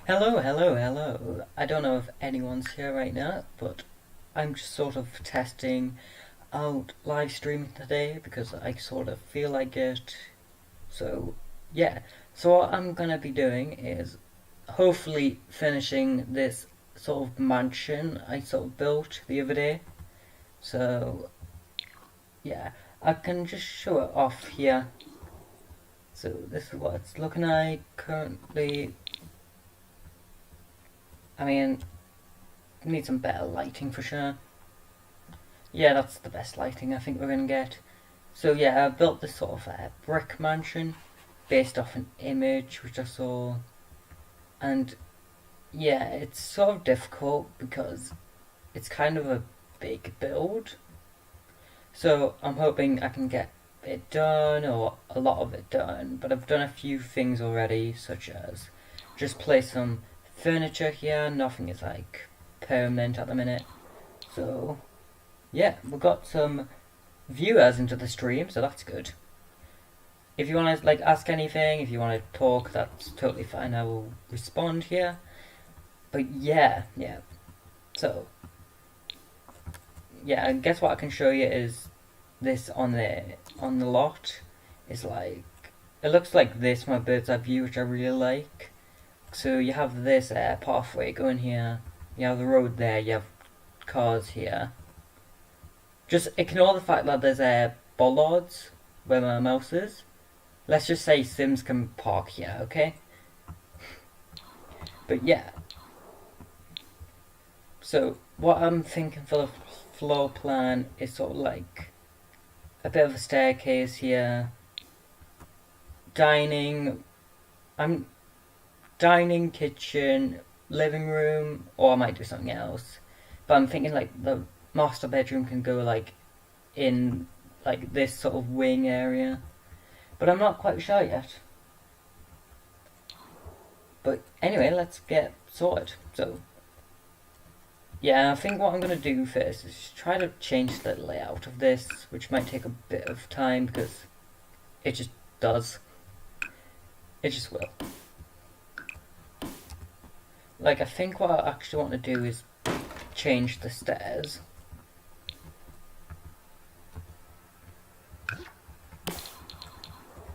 Hello, hello, hello. I don't know if anyone's here right now, but I'm just sort of testing out live streaming today because I sort of feel like it. So, yeah. So, what I'm gonna be doing is hopefully finishing this sort of mansion I sort of built the other day. So, yeah. I can just show it off here. So, this is what it's looking like currently. I mean, need some better lighting for sure. Yeah, that's the best lighting I think we're gonna get. So yeah, I built this sort of brick mansion based off an image which I saw, and yeah, it's sort of difficult because it's kind of a big build. So I'm hoping I can get it done or a lot of it done. But I've done a few things already, such as just place some furniture here. Nothing is like permanent at the minute. So yeah, we've got some viewers into the stream, so that's good. If you want to like ask anything, if you want to talk, that's totally fine. I will respond here. But yeah. So yeah, I guess what I can show you is this on the lot. Is like it looks like this, my bird's eye view, which I really like. So you have this pathway going here. You have the road there. You have cars here. Just ignore the fact that there's bollards where my mouse is. Let's just say Sims can park here, okay? But yeah, so what I'm thinking for the floor plan is sort of like a bit of a staircase here, dining. I'm dining, kitchen, living room, or I might do something else. But I'm thinking like the master bedroom can go like in like this sort of wing area. But I'm not quite sure yet. But anyway, let's get sorted. So yeah, I think what I'm going to do first is try to change the layout of this, which might take a bit of time because it just does. It just will. Like, I think what I actually want to do is change the stairs.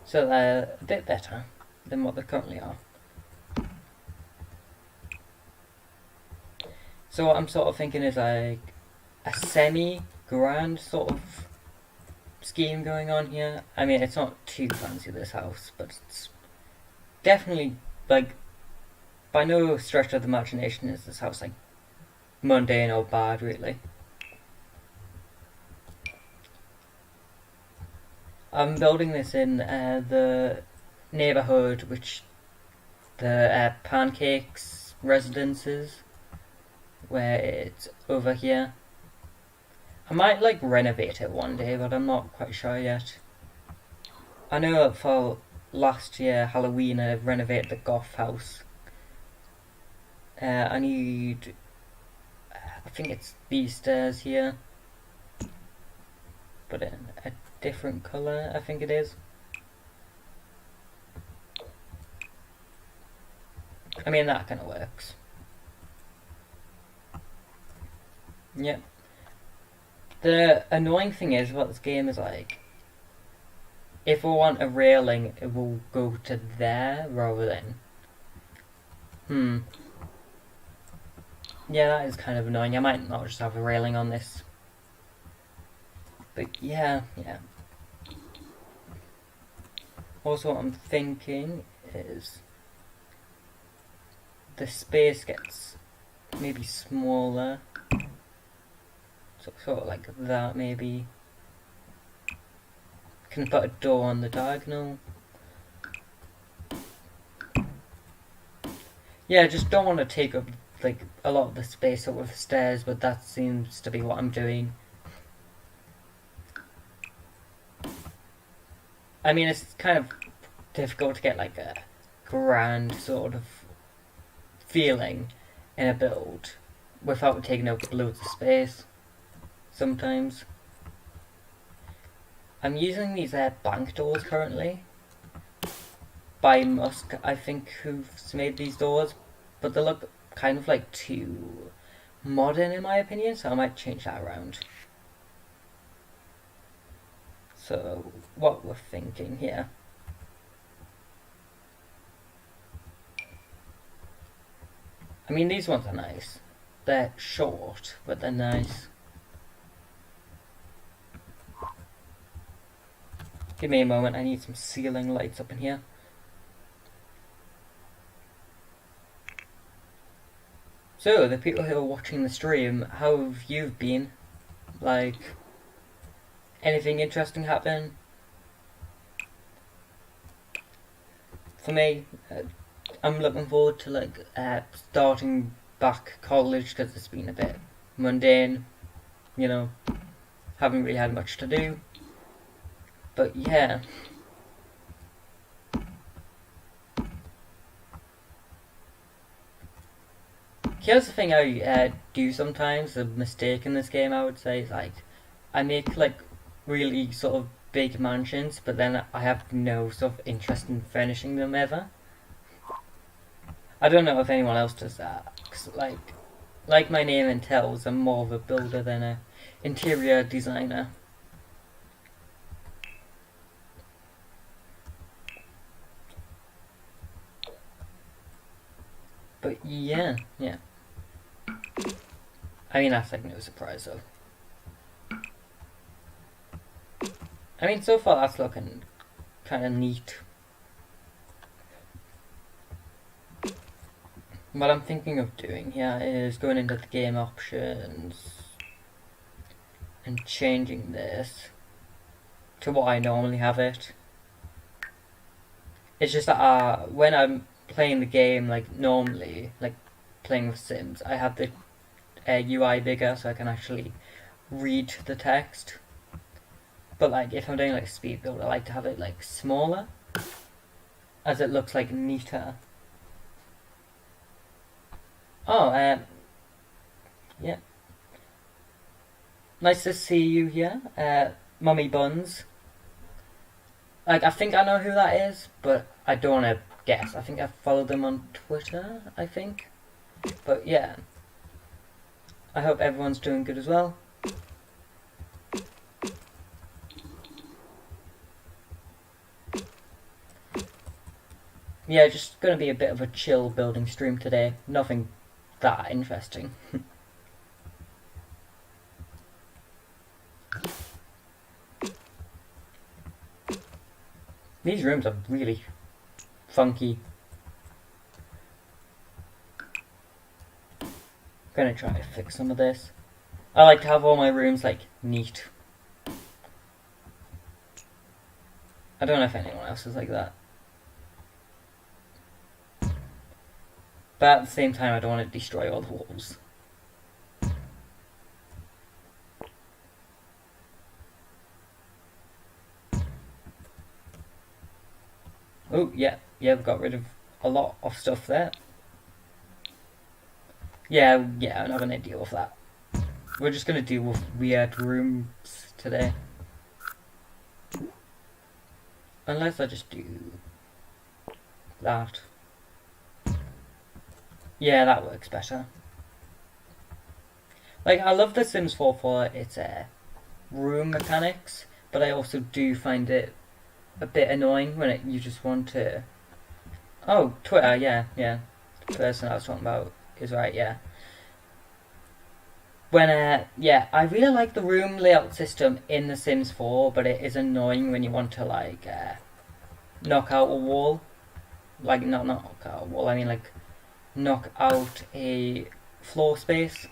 So they're a bit better than what they currently are. So what I'm sort of thinking is like a semi-grand sort of scheme going on here. I mean, it's not too fancy, this house, but it's definitely, like, by no stretch of the imagination is this house, like, mundane or bad, really. I'm building this in the neighbourhood, which the Pancakes residences, where it's over here. I might, like, renovate it one day, but I'm not quite sure yet. I know for last year, Halloween, I renovated the goth house. I need, I think it's these stairs here, but in a different colour, I think it is. I mean, that kind of works. Yep. The annoying thing is, what this game is like, if we want a railing, it will go to there rather than. Yeah, that is kind of annoying. I might not just have a railing on this. But yeah. Also, what I'm thinking is the space gets maybe smaller. So, sort of like that, maybe. Can put a door on the diagonal. Yeah, I just don't want to take up like a lot of the space up with the stairs, but that seems to be what I'm doing. I mean, it's kind of difficult to get like a grand sort of feeling in a build without taking up loads of space sometimes. I'm using these bank doors currently by Musk, I think, who's made these doors. but they look kind of like too modern in my opinion, so I might change that around. So what we're thinking here. I mean, these ones are nice. They're short, but they're nice. Give me a moment, I need some ceiling lights up in here. So, the people who are watching the stream, how have you been? Like, anything interesting happen? For me, I'm looking forward to like starting back college because it's been a bit mundane, you know, haven't really had much to do. But yeah. Here's the thing I do sometimes, a mistake in this game I would say, is like, I make like really sort of big mansions, but then I have no sort of interest in furnishing them ever. I don't know if anyone else does that, 'cause like my name tells, I'm more of a builder than a interior designer. But yeah. I mean, that's like no surprise though. I mean, so far that's looking kind of neat. What I'm thinking of doing here is going into the game options and changing this to what I normally have it. It's just that when I'm playing the game like normally, like playing with Sims, I have the UI bigger so I can actually read the text. But like if I'm doing like speed build, I like to have it like smaller, as it looks like neater. Oh, yeah. Nice to see you here, Mummy Buns. Like, I think I know who that is, but I don't want to guess. I think I followed them on Twitter, I think. But yeah. I hope everyone's doing good as well. Yeah, just gonna be a bit of a chill building stream today. Nothing that interesting. These rooms are really funky. Gonna try to fix some of this. I like to have all my rooms like neat. I don't know if anyone else is like that. But at the same time, I don't want to destroy all the walls. Oh, yeah, we've got rid of a lot of stuff there. Yeah, I'm not gonna deal with that. We're just gonna deal with weird rooms today. Unless I just do that. Yeah, that works better. Like, I love The Sims 4 for its room mechanics, but I also do find it a bit annoying when you just want to... Oh, Twitter, yeah. The person I was talking about is right, yeah. When, I really like the room layout system in The Sims 4, but it is annoying when you want to, like, knock out a wall. Like, not knock out a wall, I mean, like, knock out a floor space.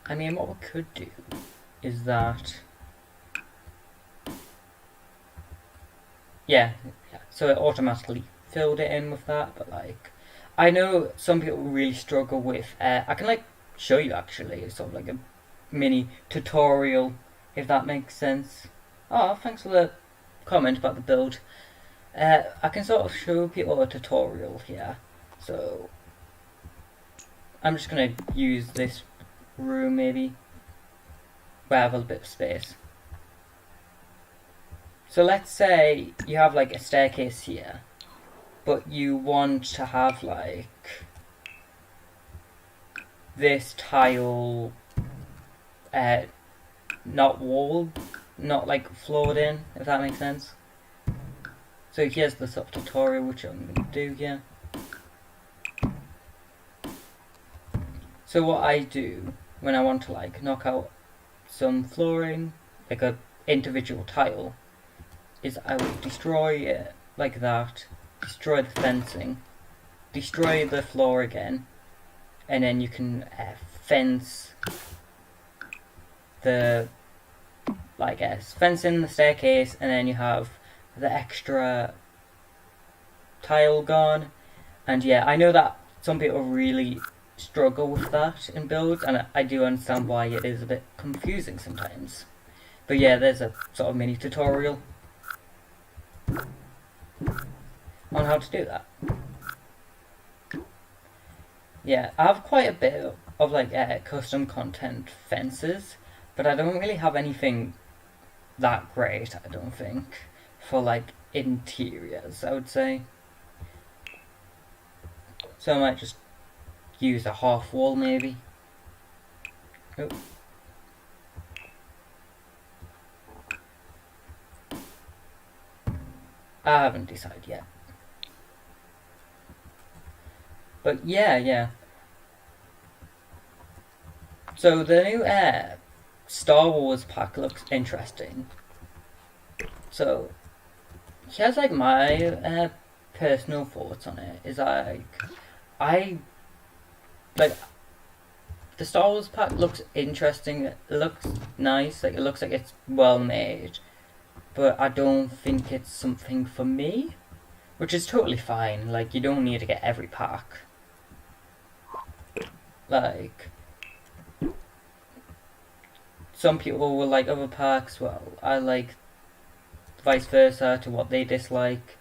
I mean, what we could do is that... Yeah, so it automatically filled it in with that, but like... I know some people really struggle with... I can like show you actually, it's sort of like a mini tutorial, if that makes sense. Oh, thanks for the comment about the build. I can sort of show people a tutorial here. So I'm just going to use this room maybe, where I have a bit of space. So let's say you have like a staircase here, but you want to have like this tile not walled, not like floored in, if that makes sense. So here's the sort of tutorial which I'm going to do here. So what I do when I want to like knock out some flooring, like a individual tile, is I will destroy it like that, destroy the fencing, destroy the floor again, and then you can fence the fence in the staircase, and then you have the extra tile gone. And yeah, I know that some people really struggle with that in builds, and I do understand why it is a bit confusing sometimes. But yeah, there's a sort of mini tutorial on how to do that. Yeah, I have quite a bit of like custom content fences, but I don't really have anything that great, I don't think, for like interiors, I would say. So I might just use a half wall maybe. Oh. I haven't decided yet. But yeah. So the new Star Wars pack looks interesting. So here's like my personal thoughts on it. Is I like the Star Wars pack looks interesting. It looks nice. Like it looks like it's well made, but I don't think it's something for me, which is totally fine. Like you don't need to get every pack. Like some people will like other packs. Well, I like vice versa to what they dislike.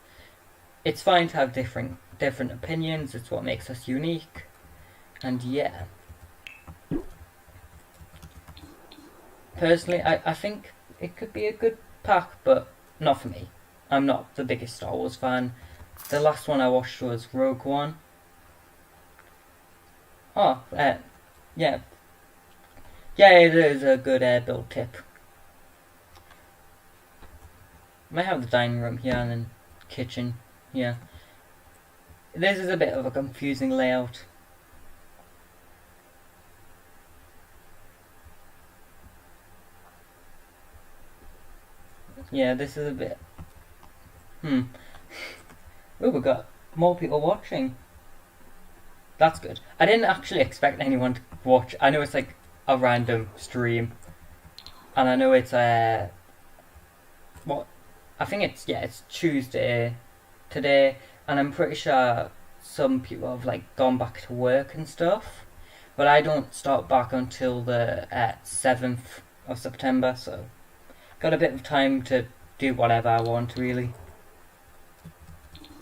It's fine to have different opinions. It's what makes us unique. And yeah, personally, I think it could be a good pack, but not for me. I'm not the biggest Star Wars fan. The last one I watched was Rogue One. Oh, yeah. Yeah, it is a good build tip. Might have the dining room here and then kitchen. Yeah. This is a bit of a confusing layout. Yeah, this is a bit... Oh, we got more people watching. That's good. I didn't actually expect anyone to watch. I know it's like a random stream. And I know it's what I think it's Tuesday today, and I'm pretty sure some people have like gone back to work and stuff. But I don't start back until the 7th of September, so got a bit of time to do whatever I want really.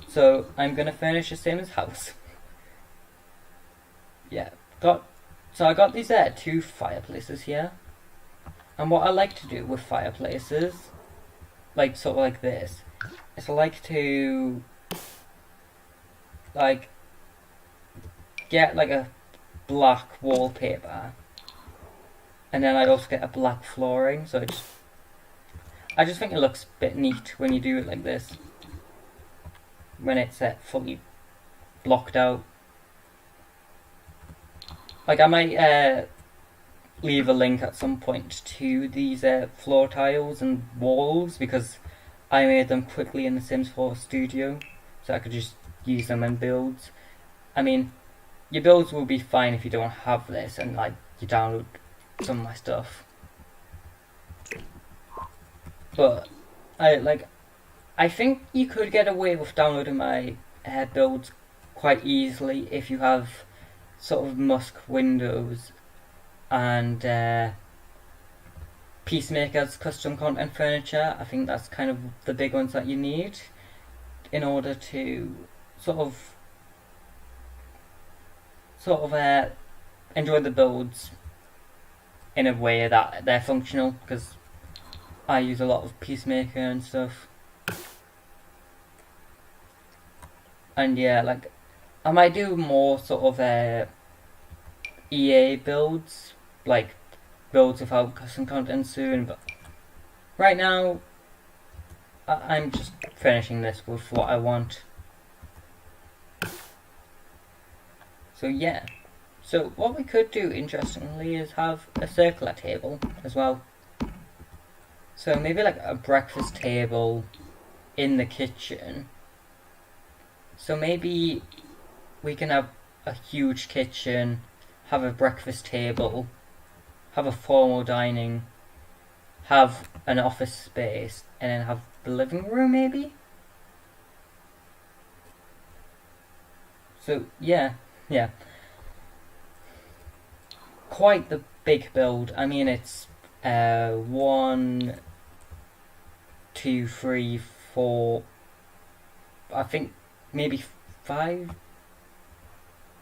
So I'm gonna furnish the same as house. Yeah, I got these 2 fireplaces here, and what I like to do with fireplaces, like sort of like this, is I like to like get like a black wallpaper, and then I also get a black flooring. So I just think it looks a bit neat when you do it like this, when it's fully blocked out. Like I might leave a link at some point to these floor tiles and walls, because I made them quickly in the Sims 4 Studio, so I could just use them in builds. I mean, your builds will be fine if you don't have this and like you download some of my stuff. But I think you could get away with downloading my builds quite easily if you have sort of Musk windows and Peacemaker's custom content furniture. I think that's kind of the big ones that you need in order to sort of enjoy the builds in a way that they're functional, because I use a lot of Peacemaker and stuff. And yeah, like, I might do more sort of EA builds, like builds without custom content soon, but right now I'm just finishing this with what I want. So yeah. So what we could do, interestingly, is have a circular table as well. So maybe like a breakfast table in the kitchen. So maybe we can have a huge kitchen, have a breakfast table, have a formal dining, have an office space, and then have the living room maybe? So yeah. Quite the big build. I mean, it's 1, 2, 3, 4. I think maybe 5,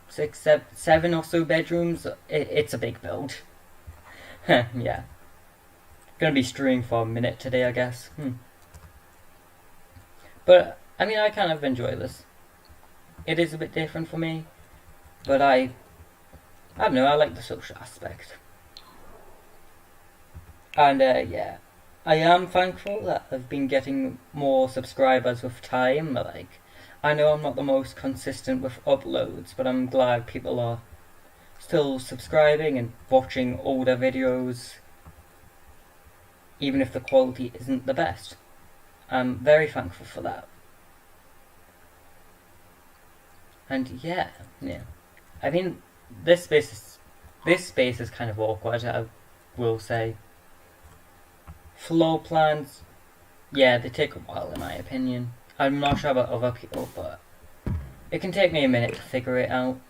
6, 7 or so bedrooms. It's a big build. Yeah. Gonna be stewing for a minute today, I guess. But I mean, I kind of enjoy this. It is a bit different for me, but I don't know. I like the social aspect. And yeah, I am thankful that I've been getting more subscribers with time. Like, I know I'm not the most consistent with uploads, but I'm glad people are still subscribing and watching older videos, even if the quality isn't the best. I'm very thankful for that. And yeah. I mean, this space is kind of awkward, I will say. Floor plans, yeah, they take a while in my opinion. I'm not sure about other people, but it can take me a minute to figure it out.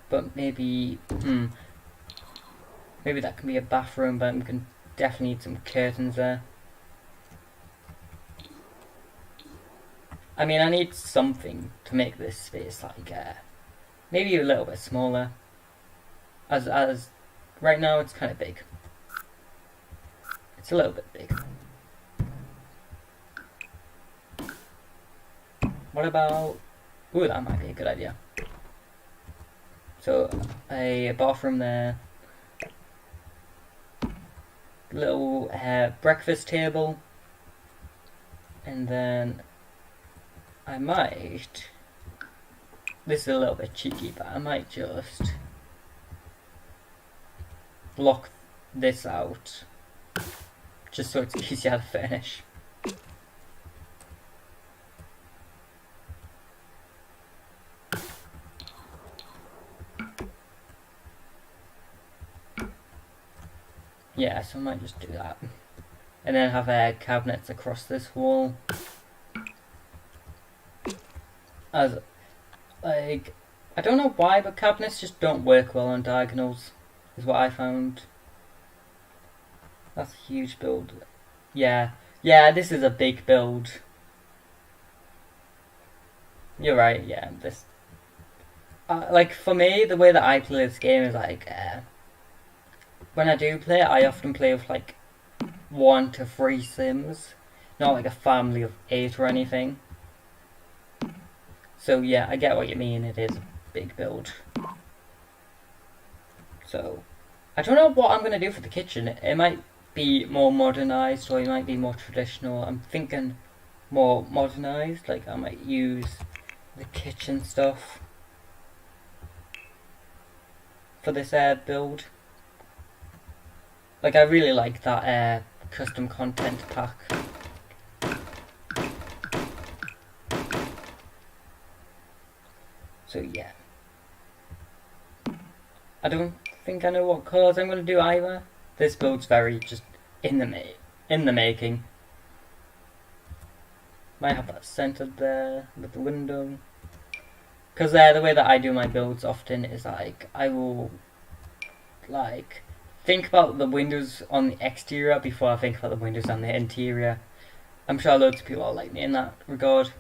But maybe that can be a bathroom, but we can definitely need some curtains there. I mean, I need something to make this space like maybe a little bit smaller. As right now it's kind of big. It's a little bit big. What about... Ooh, that might be a good idea. So, a bathroom there. Little breakfast table. And then I might... This is a little bit cheeky, but I might just block this out. Just so it's easier to finish. Yeah, so I might just do that. And then have cabinets across this wall. As, like, I don't know why, but cabinets just don't work well on diagonals, is what I found. That's a huge build. Yeah, this is a big build. You're right, yeah, this... like, for me, the way that I play this game is like... when I do play it, I often play with, like, 1 to 3 sims. Not like a family of 8 or anything. So, yeah, I get what you mean, it is a big build. So, I don't know what I'm going to do for the kitchen. It might be more modernised, or it might be more traditional. I'm thinking more modernised, like I might use the kitchen stuff for this build. Like, I really like that custom content pack. So yeah, I don't think I know what colours I'm going to do either. This build's very just in the making. Might have that centered there with the window. Because the way that I do my builds often is like, I will like think about the windows on the exterior before I think about the windows on the interior. I'm sure loads of people are like me in that regard.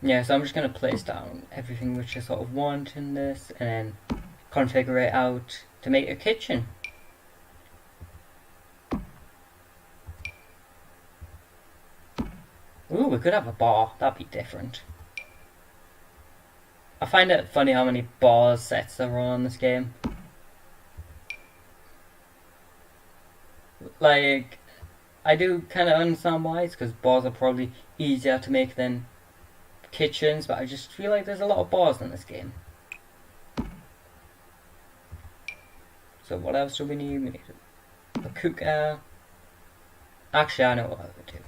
Yeah, so I'm just going to place down everything which I sort of want in this, and then configure it out to make a kitchen. Ooh, we could have a bar. That'd be different. I find it funny how many bar sets there are on this game. Like, I do kind of understand why, it's because bars are probably easier to make than kitchens, but I just feel like there's a lot of bars in this game. So what else do we need? We need a cooker. Actually, I know what I would do.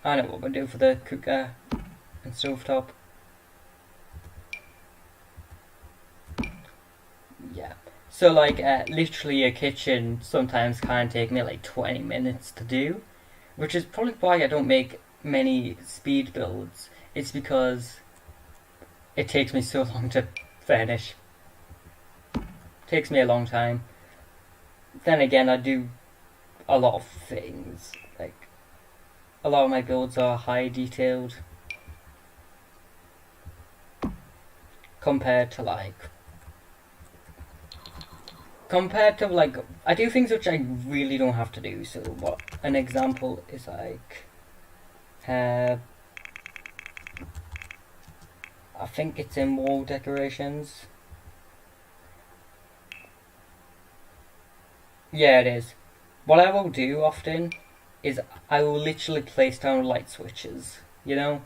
I know what we'll do for the cooker and stovetop. Yeah. So like, literally a kitchen sometimes can take me like 20 minutes to do, which is probably why I don't make many speed builds. It's because it takes me so long to finish. It takes me a long time. Then again, I do a lot of things. Like, a lot of my builds are high detailed compared to like I do things which I really don't have to do. So what an example is like, I think it's in wall decorations. Yeah, it is. What I will do often is I will literally place down light switches, you know?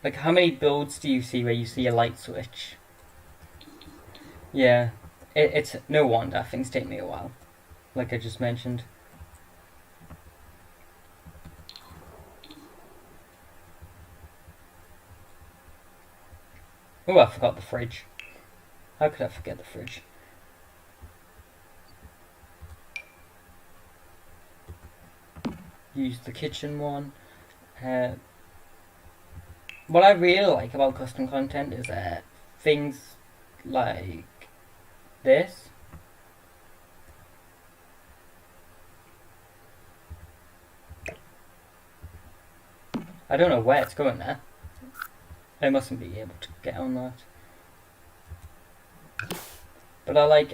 Like, how many builds do you see where you see a light switch? Yeah, it's no wonder things take me a while, like I just mentioned. Oh, I forgot the fridge. How could I forget the fridge? Use the kitchen one. What I really like about custom content is things like this. I don't know where it's going there. I mustn't be able to get on that. But I like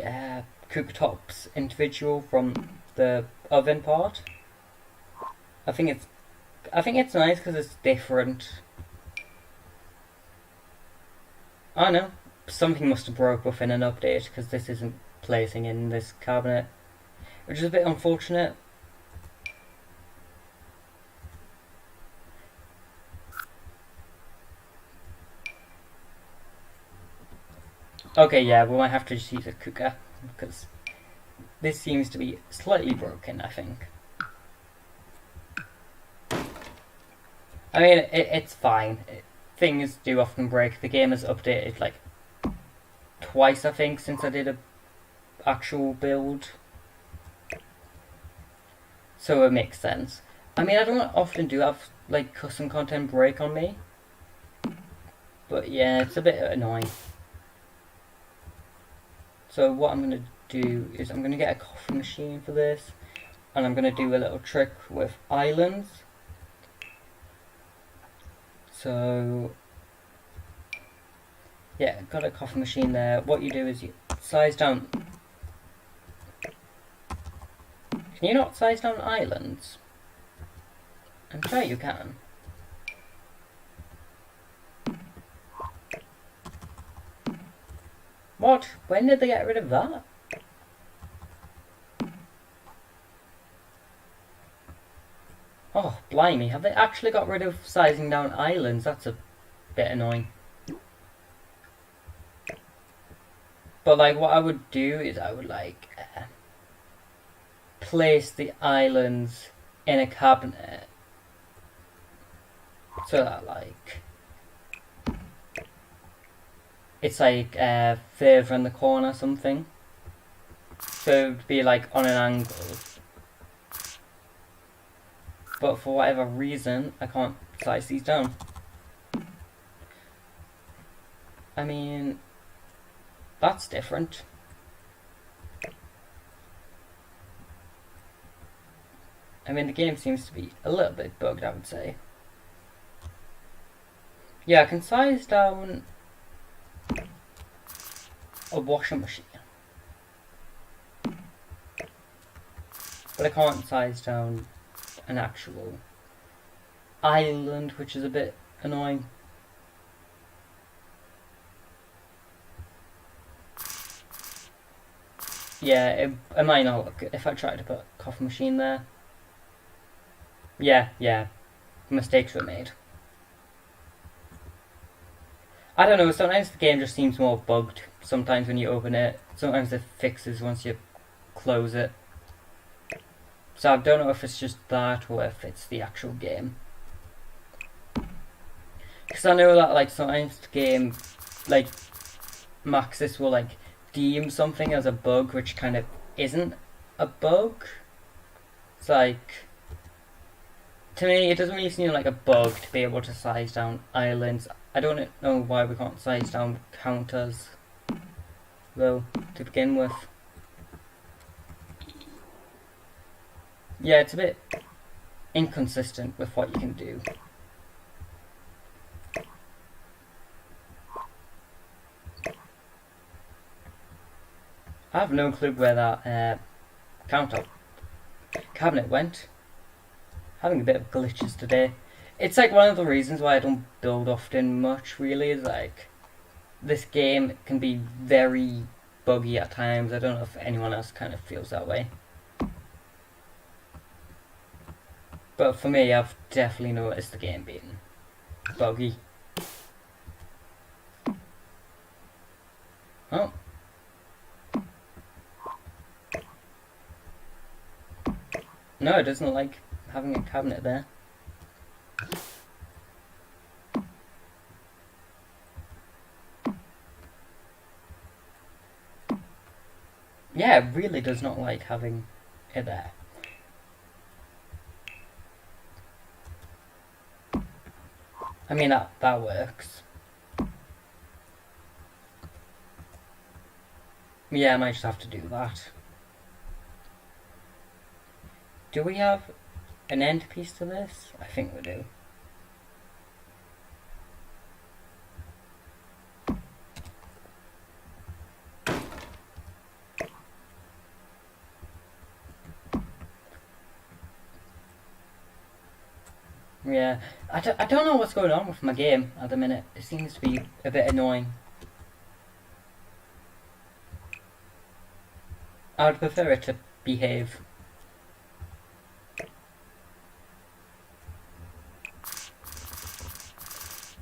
cooktops individual from the oven part. I think it's nice because it's different. I know something must have broke within an update because this isn't placing in this cabinet, which is a bit unfortunate. Okay, yeah, we might have to just use a cooker because this seems to be slightly broken, I think. I mean, it's fine. Things do often break. The game has updated like twice, I think, since I did a actual build. So it makes sense. I mean, I don't often do have like custom content break on me. But yeah, it's a bit annoying. So what I'm going to do is I'm going to get a coffee machine for this. And I'm going to do a little trick with islands. So yeah, got a coffee machine there. What you do is you size down. Can you not size down islands? I'm sure you can. What? When did they get rid of that? Oh, blimey, have they actually got rid of sizing down islands? That's a bit annoying. But like, what I would do is I would like place the islands in a cabinet so that like it's like further in the corner or something. So it would be like on an angle. But for whatever reason, I can't size these down. I mean, that's different. I mean, the game seems to be a little bit bugged, I would say. Yeah, I can size down a washing machine, but I can't size down an actual island, which is a bit annoying. Yeah, it might not look good if I try to put a coffee machine there. Yeah, mistakes were made. I don't know, sometimes the game just seems more bugged. Sometimes when you open it, sometimes it fixes once you close it. So I don't know if it's just that or if it's the actual game. Because I know that like sometimes the game, like Maxis will like deem something as a bug which kind of isn't a bug. It's like, to me it doesn't really seem like a bug to be able to size down islands. I don't know why we can't size down counters though to begin with. Yeah, it's a bit inconsistent with what you can do. I have no clue where that counter cabinet went. Having a bit of glitches today. It's like one of the reasons why I don't build often much, really, is like this game can be very buggy at times. I don't know if anyone else kind of feels that way. But for me, I've definitely noticed the game being buggy. Oh. No, it doesn't like having a cabinet there. Yeah, it really does not like having it there. I mean, that works. Yeah, I might just have to do that. Do we have an end piece to this? I think we do. Yeah, I don't know what's going on with my game at the minute. It seems to be a bit annoying. I would prefer it to behave.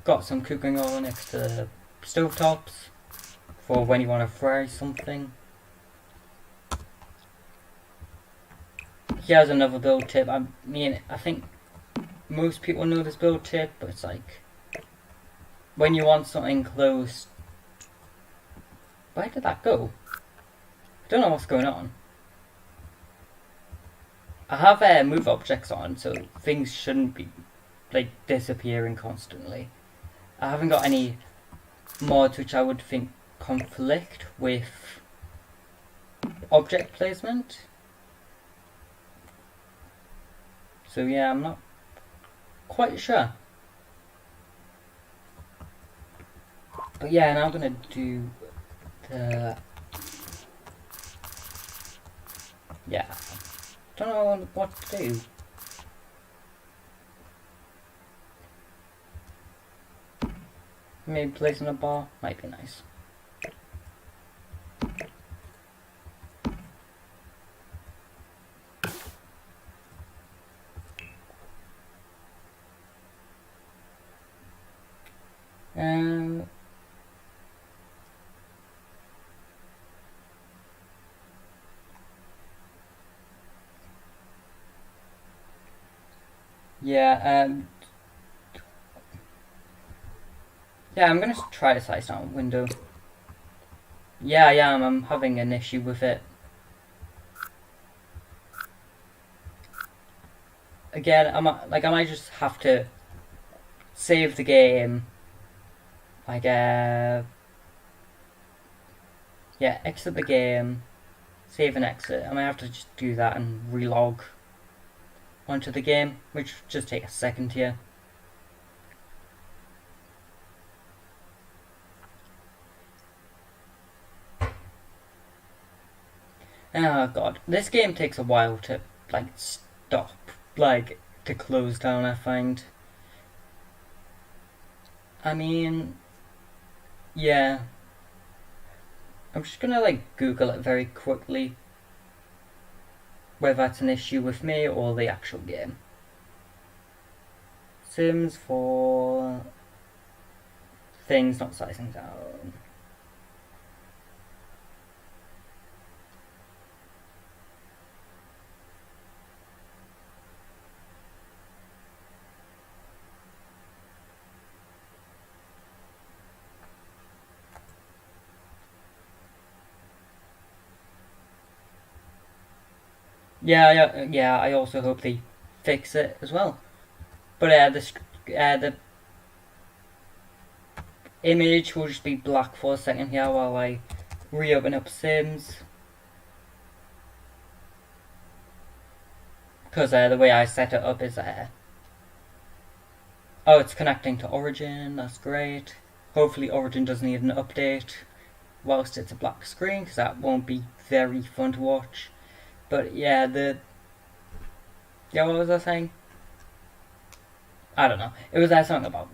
Got some cooking oil next to the stovetops for when you want to fry something. Here's another build tip. I mean, I think most people know this build tip, but it's like when you want something close. Where did that go? I don't know what's going on. I have move objects on, so things shouldn't be like disappearing constantly. I haven't got any mods which I would think conflict with object placement. So yeah, I'm not quite sure. But yeah, now I'm gonna do the... Yeah. Don't know what to do. Maybe placing a bar might be nice. Um, yeah, yeah, I'm gonna try to size down a window. Yeah, I am. I'm having an issue with it. Again, I might just have to save the game. Like, yeah, exit the game, save and exit. I might have to just do that and relog. onto the game, which will just take a second here. Oh god, this game takes a while to like stop, like to close down. I find. I mean, yeah. I'm just gonna like Google it very quickly, whether that's an issue with me or the actual game. Sims for things not sizing down. Yeah. I also hope they fix it as well. But the image will just be black for a second here while I reopen up Sims. Because the way I set it up is oh, it's connecting to Origin. That's great. Hopefully Origin doesn't need an update whilst it's a black screen, because that won't be very fun to watch. But yeah, what was I saying? I don't know. It was something about.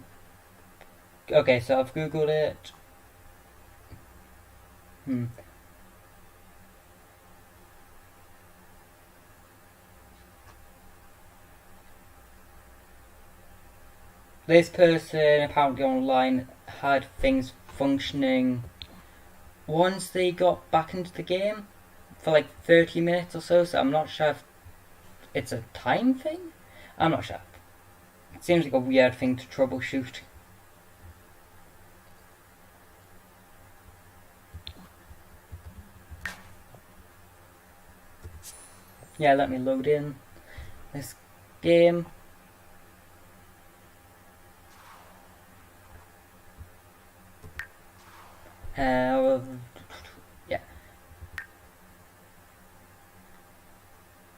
Okay, so I've googled it. This person apparently online had things functioning once they got back into the game for like 30 minutes or so I'm not sure if it's a time thing? I'm not sure. It seems like a weird thing to troubleshoot. Yeah, let me load in this game. Yeah.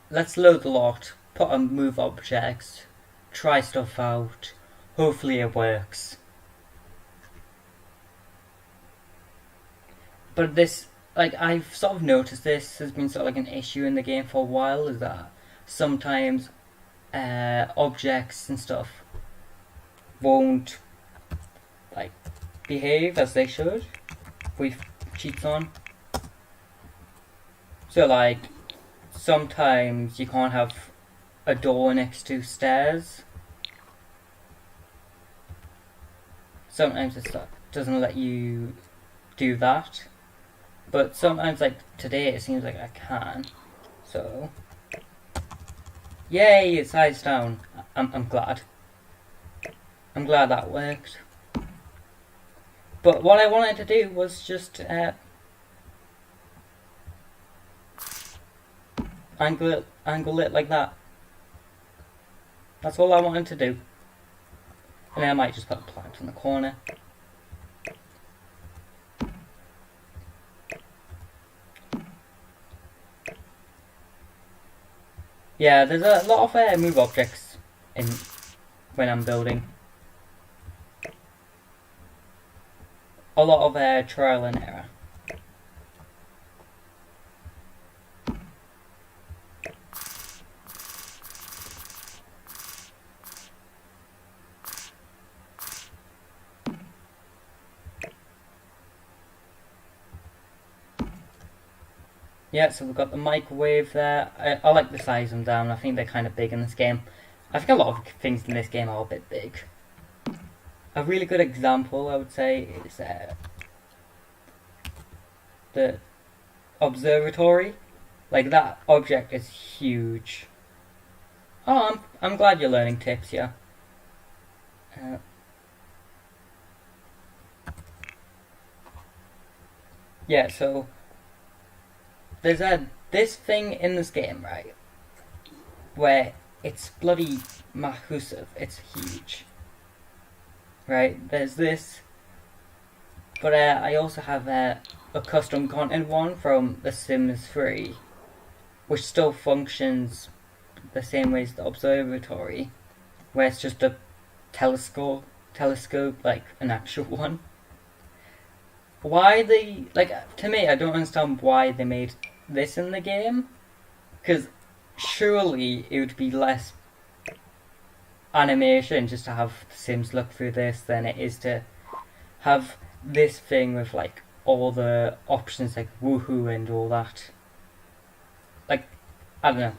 Let's load the lot, put on move objects, try stuff out. Hopefully it works. But this, like, I've sort of noticed this has been sort of like an issue in the game for a while, is that sometimes objects and stuff won't like behave as they should with cheats on. So like sometimes you can't have a door next to stairs. Sometimes it doesn't let you do that. But sometimes, like today, it seems like I can. So, yay! It's sized down. I'm glad. I'm glad that worked. But what I wanted to do was just angle it like that. That's all I wanted to do. And then I might just put a plant in the corner. Yeah, there's a lot of move objects in when I'm building. A lot of trial and error. Yeah, so we've got the microwave there. I like the size of them down. I think they're kind of big in this game. I think a lot of things in this game are a bit big. A really good example, I would say, is the observatory. Like, that object is huge. Oh, I'm glad you're learning tips, yeah. Yeah, so there's this thing in this game, right, where it's bloody massive. It's huge. Right, there's this, but I also have a custom content one from The Sims 3, which still functions the same way as the observatory, where it's just a telescope, like an actual one. Why they to me? I don't understand why they made this in the game, because surely it would be less animation just to have the Sims look through this than it is to have this thing with like all the options like woohoo and all that. Like, I don't know.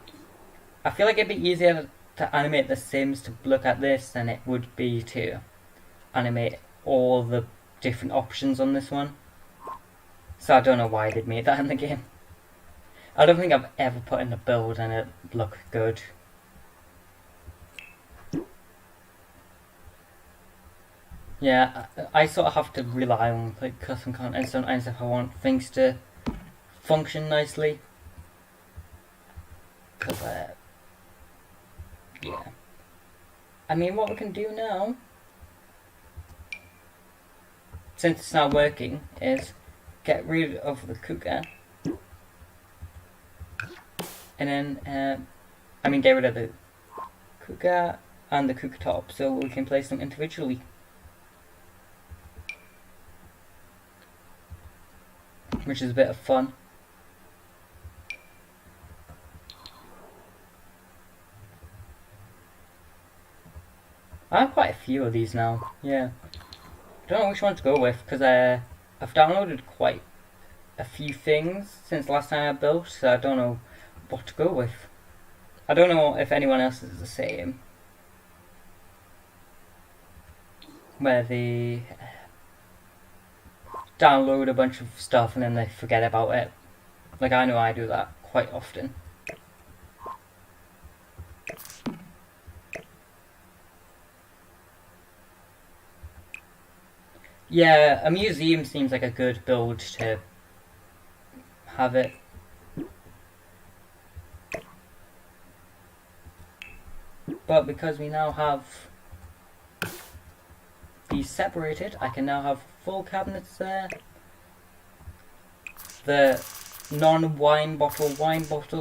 I feel like it'd be easier to animate the Sims to look at this than it would be to animate all the different options on this one. So I don't know why they'd made that in the game. I don't think I've ever put in a build and it looked good. Yeah, I sort of have to rely on like custom content sometimes if I want things to function nicely. Cause yeah. I mean, what we can do now, since it's not working, is get rid of the cooker. And then, get rid of the cooker and the cooktop so we can place them individually. Which is a bit of fun. I have quite a few of these now, yeah. Don't know which one to go with, because I've downloaded quite a few things since last time I built, so I don't know what to go with. I don't know if anyone else is the same. Where they download a bunch of stuff and then they forget about it. Like, I know I do that quite often. Yeah, a museum seems like a good build to have it. But because we now have these separated, I can now have full cabinets there. The non-wine bottle,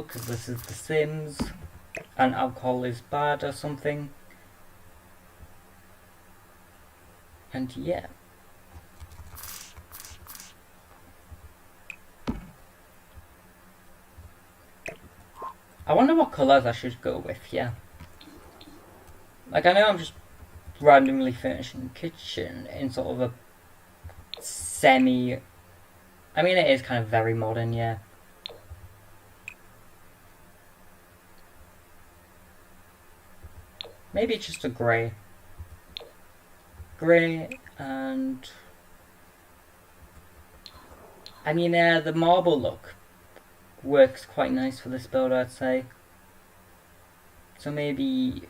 because this is The Sims, and alcohol is bad or something. And yeah. I wonder what colours I should go with, yeah. Like, I know I'm just randomly finishing the kitchen in sort of a semi... I mean, it is kind of very modern, yeah. Maybe it's just a grey. Grey and... I mean, the marble look works quite nice for this build, I'd say. So maybe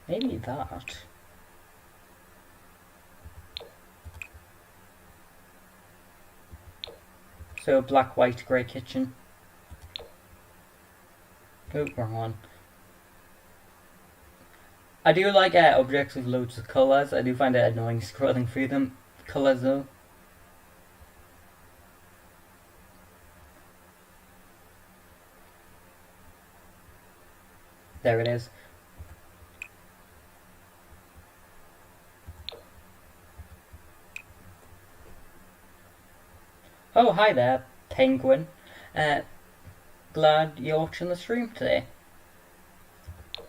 that. So black, white, grey kitchen. Oh, wrong one. I do like objects with loads of colours. I do find it annoying scrolling through them. Colours though. There it is. Oh, hi there, Penguin. Glad you're watching the stream today.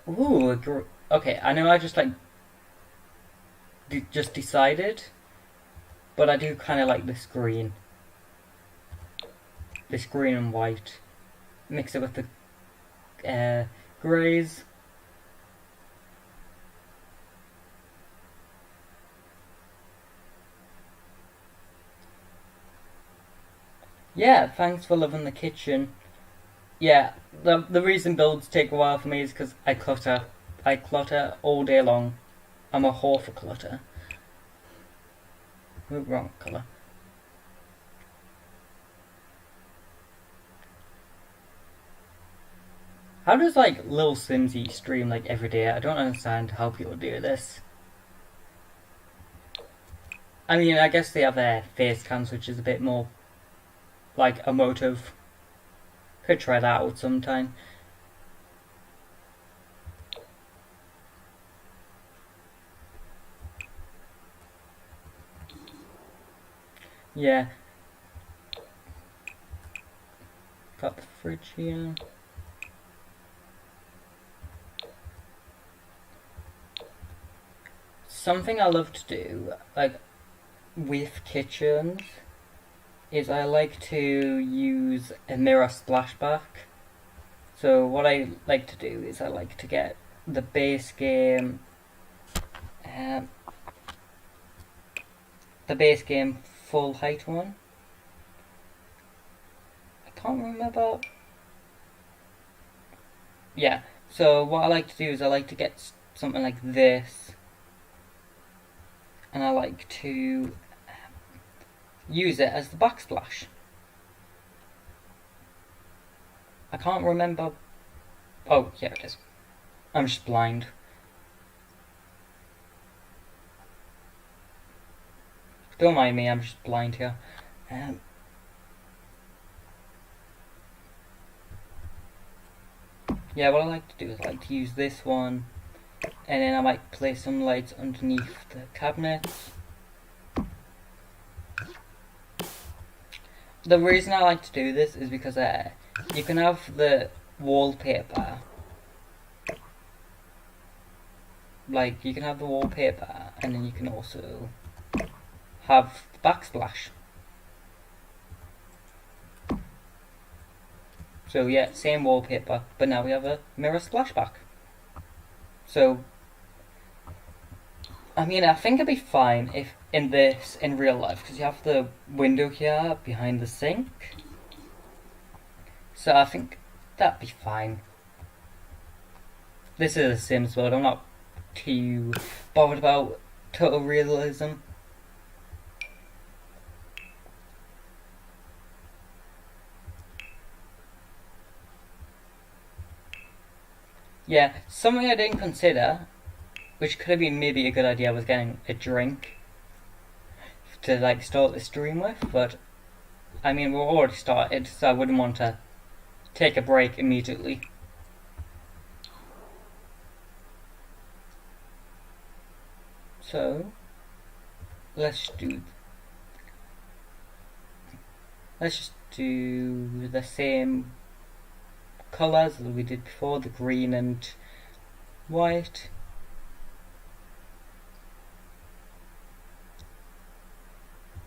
Ooh, okay, I know I just just decided, but I do kind of like this green. This green and white. Mix it with the greys. Yeah, thanks for loving the kitchen. Yeah, the reason builds take a while for me is because I clutter. I clutter all day long. I'm a whore for clutter. Oh, wrong colour. How does Lil Simsy stream every day? I don't understand how people do this. I mean, I guess they have their face cams, which is a bit more emotive. Could try that out sometime. Yeah. Got the fridge here. Something I love to do, like with kitchens, is I like to use a mirror splashback. So what I like to do is I like to get the base game, um, full height one. I can't remember. Yeah. So what I like to do is I like to get something like this, and I like to use it as the backsplash. I can't remember. Oh, here it is. I'm just blind. Don't mind me, I'm just blind here. Um, yeah, what I like to do is I like to use this one, and then I might place some lights underneath the cabinets. The reason I like to do this is because you can have the wallpaper, like you can have the wallpaper, and then you can also have the backsplash. So yeah, same wallpaper, but now we have a mirror splashback. So, I mean, I think it'd be fine if in real life, because you have the window here behind the sink. So I think that'd be fine. This is a Sims world, I'm not too bothered about total realism. Yeah, something I didn't consider, which could have been maybe a good idea, was getting a drink to like start the stream with, but I mean we're already started, so I wouldn't want to take a break immediately. So let's just do the same colours that we did before, the green and white.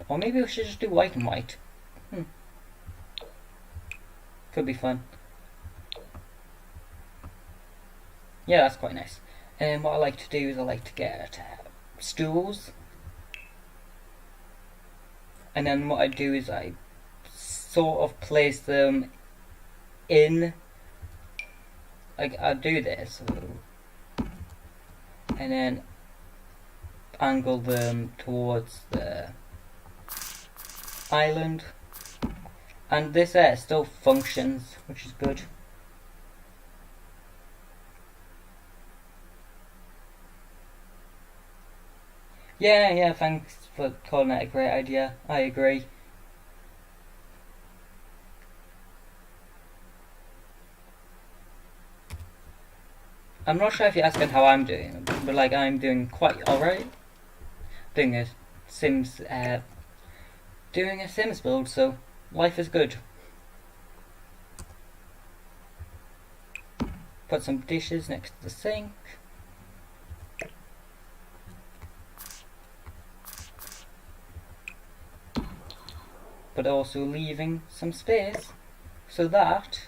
Or maybe we should just do white and white. Could be fun. Yeah, that's quite nice. And what I like to do is I like to get stools. And then what I do is I sort of place them in, like I do this, and then angle them towards the island, and this still functions, which is good. Yeah, thanks for calling it a great idea. I agree. I'm not sure if you're asking how I'm doing, but like I'm doing quite alright. Doing a Sims, build, so life is good. Put some dishes next to the sink. But also leaving some space so that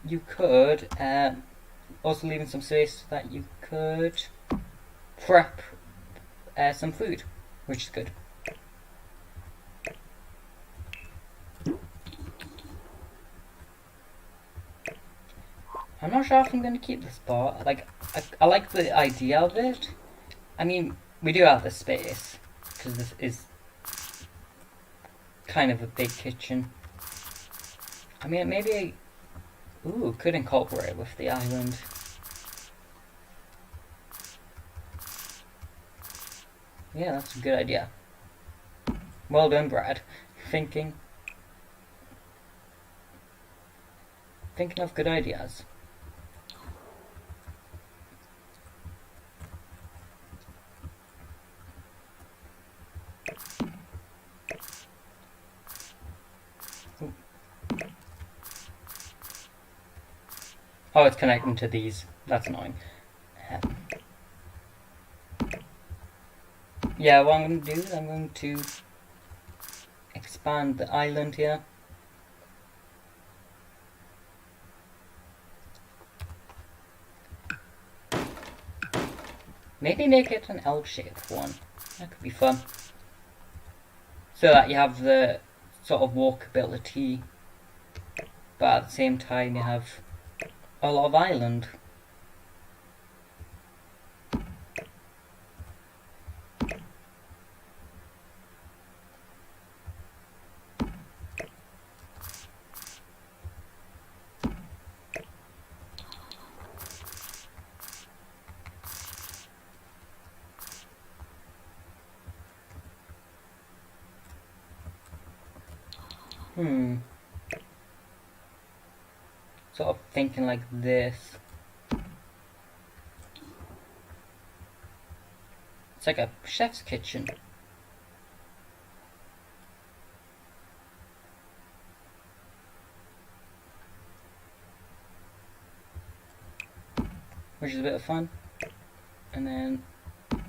you could also leaving some space so that you could prep some food, which is good. I'm not sure if I'm going to keep this part. Like, I like the idea of it. I mean, we do have the space because this is kind of a big kitchen. I mean, maybe could incorporate with the island. Yeah, that's a good idea. Well done, Brad. Thinking of good ideas. Oh, it's connecting to these. That's annoying. Yeah, what I'm going to do is I'm going to expand the island here. Maybe make it an L-shaped one. That could be fun. So that you have the sort of walkability, but at the same time you have a lot of island. Sort of thinking like this. It's like a chef's kitchen. Which is a bit of fun. And then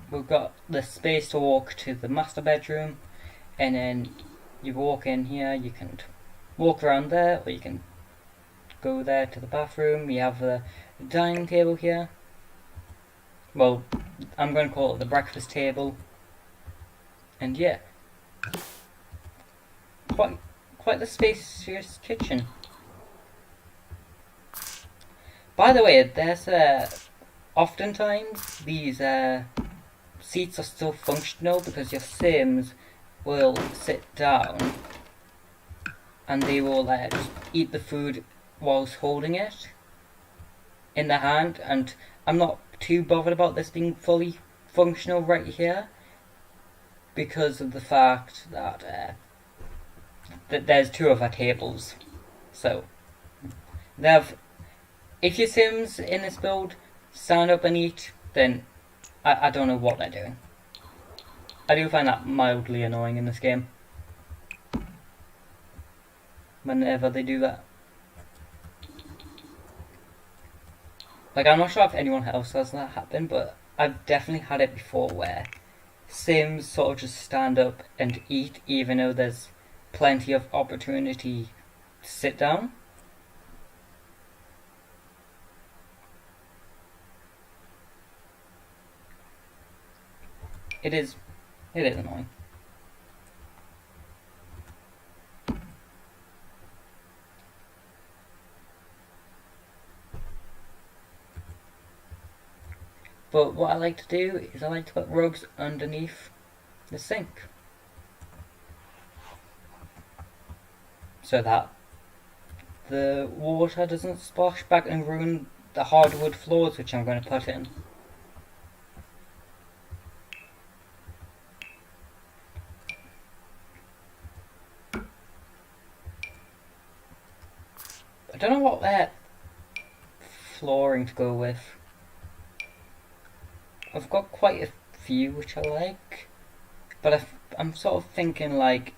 we've got the space to walk to the master bedroom, and then you walk in here, you can walk around there, or you can go there to the bathroom. You have the dining table here. Well, I'm going to call it the breakfast table. And yeah, quite the spacious kitchen. By the way, there's oftentimes these seats are still functional because your Sims will sit down and they will just eat the food whilst holding it in the hand, and I'm not too bothered about this being fully functional right here because of the fact that there's two of our tables. So if your Sims in this build stand up and eat, then I don't know what they're doing. I do find that mildly annoying in this game whenever they do that. Like, I'm not sure if anyone else has that happen, but I've definitely had it before where Sims sort of just stand up and eat even though there's plenty of opportunity to sit down. It is annoying. But what I like to do is I like to put rugs underneath the sink, so that the water doesn't splash back and ruin the hardwood floors which I'm going to put in. I don't know what flooring to go with. I've got quite a few which I like, but I'm sort of thinking like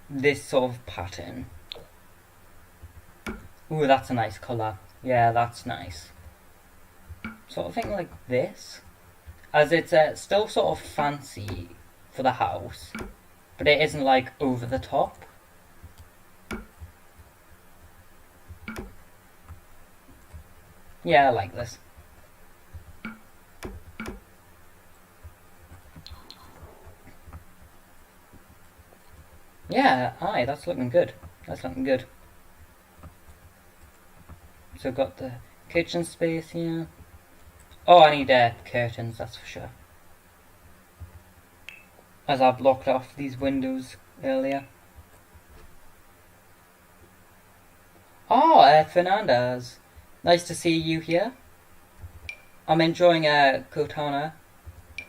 this sort of pattern. Ooh, that's a nice colour. Yeah, that's nice. Sort of thing like this, as it's still sort of fancy for the house, but it isn't like over the top. Yeah, I like this. Yeah, aye, that's looking good. That's looking good. So got the kitchen space here. Oh, I need curtains, that's for sure. As I blocked off these windows earlier. Oh, Fernandez. Nice to see you here. I'm enjoying Kotana.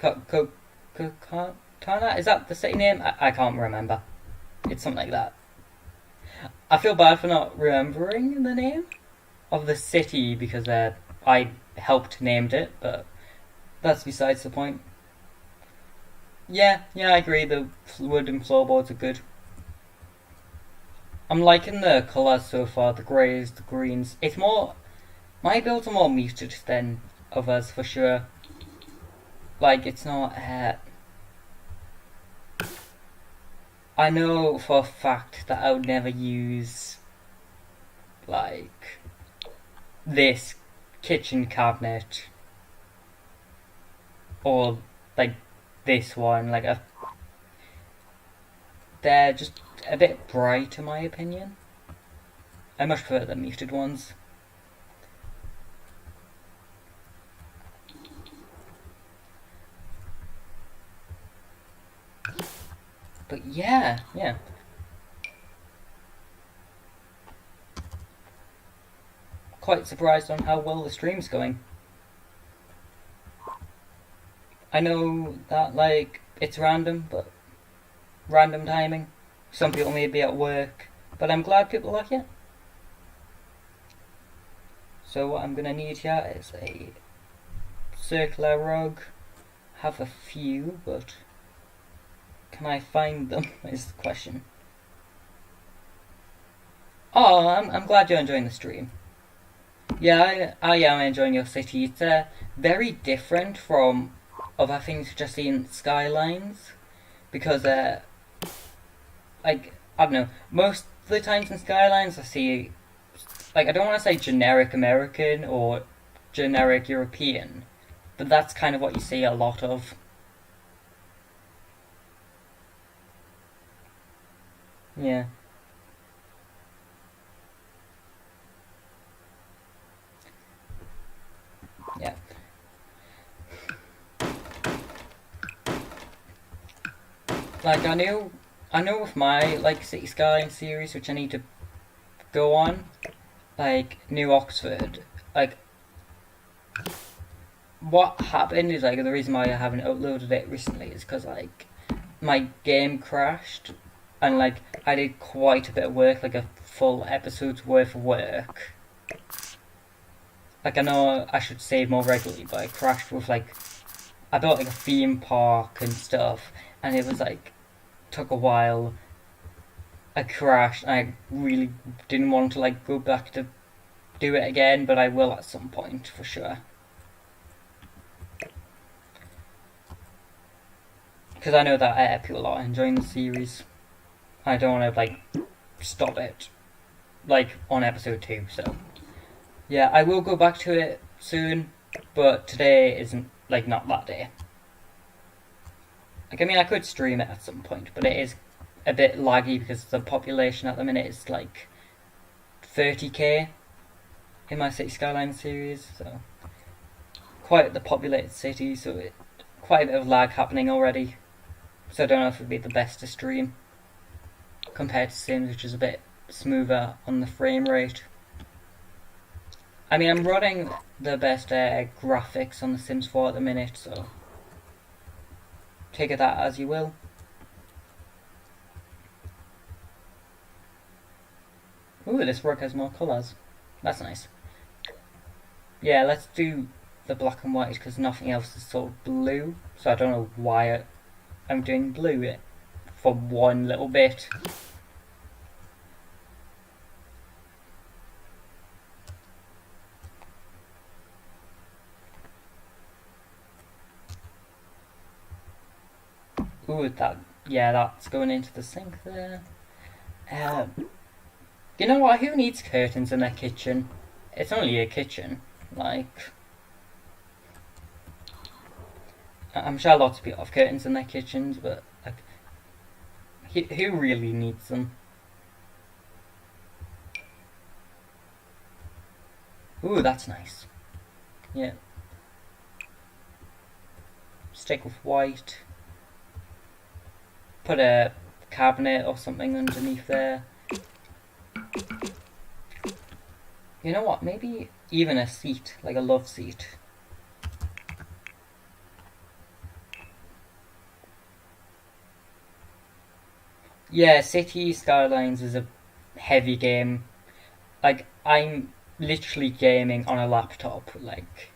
Kotana? Is that the city name? I can't remember. It's something like that. I feel bad for not remembering the name of the city because I helped named it, but that's besides the point. Yeah, I agree. The wooden floorboards are good. I'm liking the colours so far. The greys, the greens. It's more My builds are more muted than others for sure. Like, it's not. I know for a fact that I would never use, like, this kitchen cabinet or, like, this one. They're just a bit bright in my opinion. I much prefer the muted ones. But yeah. Quite surprised on how well the stream's going. I know that, like, it's random, but random timing. Some people may be at work, but I'm glad people like it. So what I'm gonna need here is a circular rug. Have a few, but can I find them is the question. Oh, I'm glad you're enjoying the stream. Yeah, I am enjoying your city. It's very different from other things you've just seen Skylines, because like, I don't know, most of the times in Skylines I see, like, I don't want to say generic American or generic European, but that's kind of what you see a lot of. Yeah. Yeah. Like, I know with my, like, City Skyline series, which I need to go on, like, New Oxford, like, what happened is, like, the reason why I haven't uploaded it recently is because, like, my game crashed, and, like, I did quite a bit of work, like a full episode's worth of work. Like, I know I should save more regularly, but I crashed with, like, I built, like, a theme park and stuff, and it was, like, took a while. I crashed, and I really didn't want to, like, go back to do it again, but I will at some point, for sure. Because I know that people are enjoying the series. I don't want to, like, stop it, like, on episode 2, so. Yeah, I will go back to it soon, but today isn't, like, not that day. Like, I mean, I could stream it at some point, but it is a bit laggy because the population at the minute is, like, 30k in my City Skyline series, so quite the populated city, so quite a bit of lag happening already. So I don't know if it'd be the best to stream compared to Sims, which is a bit smoother on the frame rate. I mean, I'm running the best graphics on the Sims 4 at the minute, so take it that as you will. Ooh, this rug has more colours. That's nice. Yeah, let's do the black and white because nothing else is sort of blue, so I don't know why I'm doing blue for one little bit. Ooh, that's going into the sink there. You know what? Who needs curtains in their kitchen? It's only a kitchen. Like, I'm sure lots of people have curtains in their kitchens, but like, who really needs them? Ooh, that's nice. Yeah. Stick with white. Put a cabinet or something underneath there. You know what? Maybe even a seat, like a love seat. Yeah, City Skylines is a heavy game. Like, I'm literally gaming on a laptop. Like,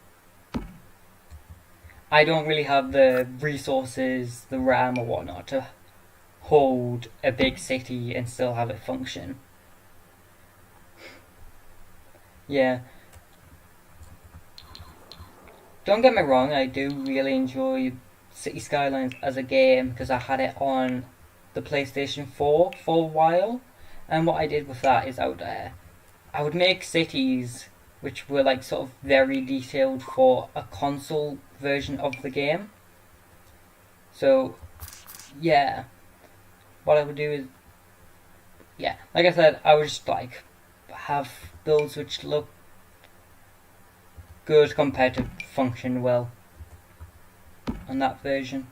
I don't really have the resources, the RAM or whatnot to hold a big city and still have it function. Yeah. Don't get me wrong, I do really enjoy City Skylines as a game because I had it on the PlayStation 4 for a while. And what I did with that is I would make cities which were like sort of very detailed for a console version of the game. So yeah, what I would do is yeah, like I said, I would just like have builds which look good compared to function well on that version.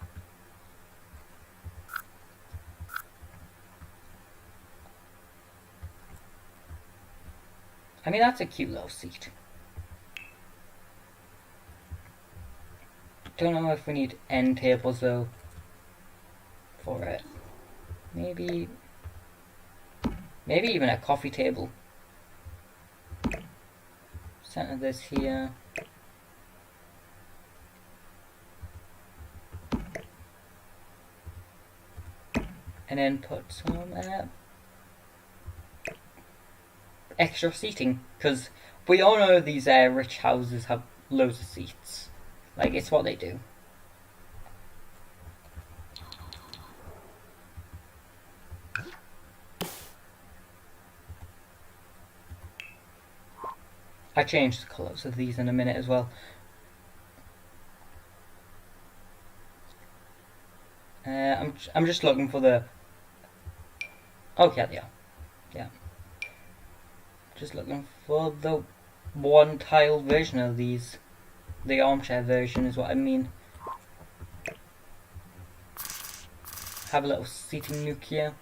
I mean, that's a cute little seat. Don't know if we need end tables though for it. Maybe even a coffee table. Center this here. And then put some extra seating, because we all know these rich houses have loads of seats. Like, it's what they do. I changed the colours of these in a minute as well. I'm just looking for the. Oh yeah, yeah. Just looking for the one tile version of these. The armchair version is what I mean. Have a little seating nook here.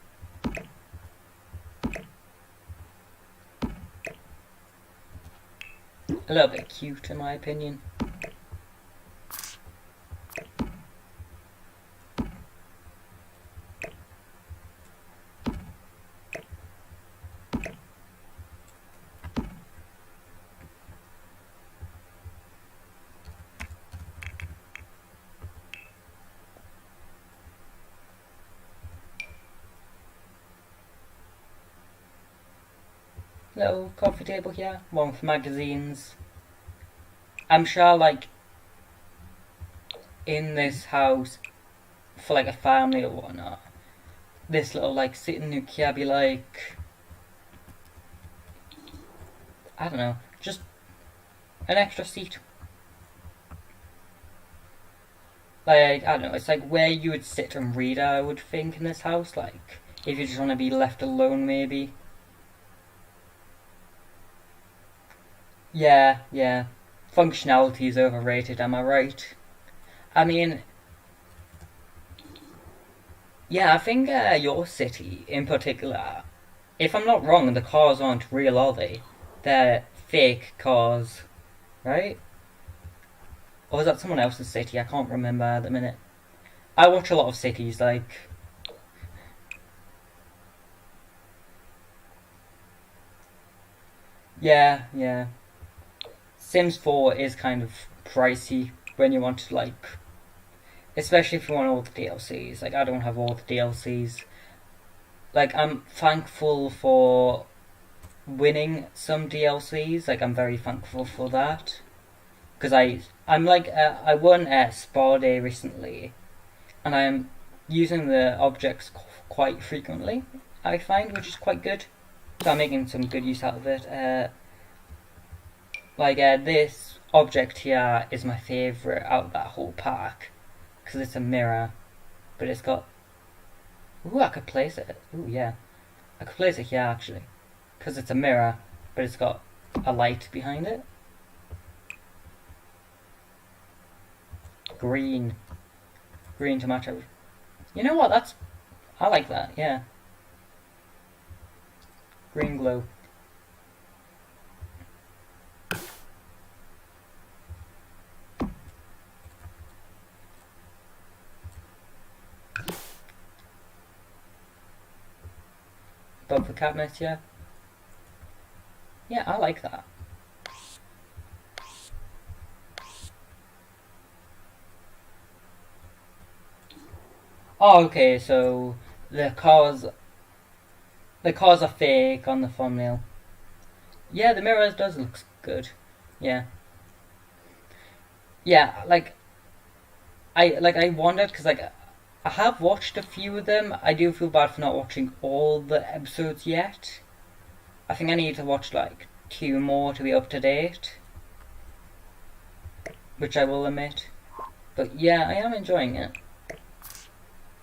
A little bit cute in my opinion. Little coffee table here, one for magazines. I'm sure like in this house for like a family or whatnot, this little like sitting nook here be like, I don't know, just an extra seat. Like, I don't know, it's like where you would sit and read, I would think, in this house. Like, if you just want to be left alone, maybe. Yeah. Functionality is overrated, am I right? I mean, yeah, I think your city in particular, if I'm not wrong, the cars aren't real, are they? They're fake cars, right? Or is that someone else's city? I can't remember at the minute. I watch a lot of cities, like. Yeah. Sims 4 is kind of pricey when you want to, like. Especially if you want all the DLCs. Like, I don't have all the DLCs. Like, I'm thankful for winning some DLCs. Like, I'm very thankful for that. Because I'm like, I won at Spa Day recently. And I'm using the objects quite frequently, I find, which is quite good. So I'm making some good use out of it. This object here is my favourite out of that whole pack. Because it's a mirror. But it's got. Ooh, I could place it. Ooh, yeah. I could place it here actually. Because it's a mirror, but it's got a light behind it. Green. Green to match everything. You know what? I like that, yeah. Green glow. Above the cabinet, yeah. Yeah, I like that. Oh, okay, so the cars are fake on the thumbnail. Yeah, the mirror does look good. Yeah. yeah, I wondered because I have watched a few of them. I do feel bad for not watching all the episodes yet. I think I need to watch like two more to be up to date, which I will admit. But yeah, I am enjoying it.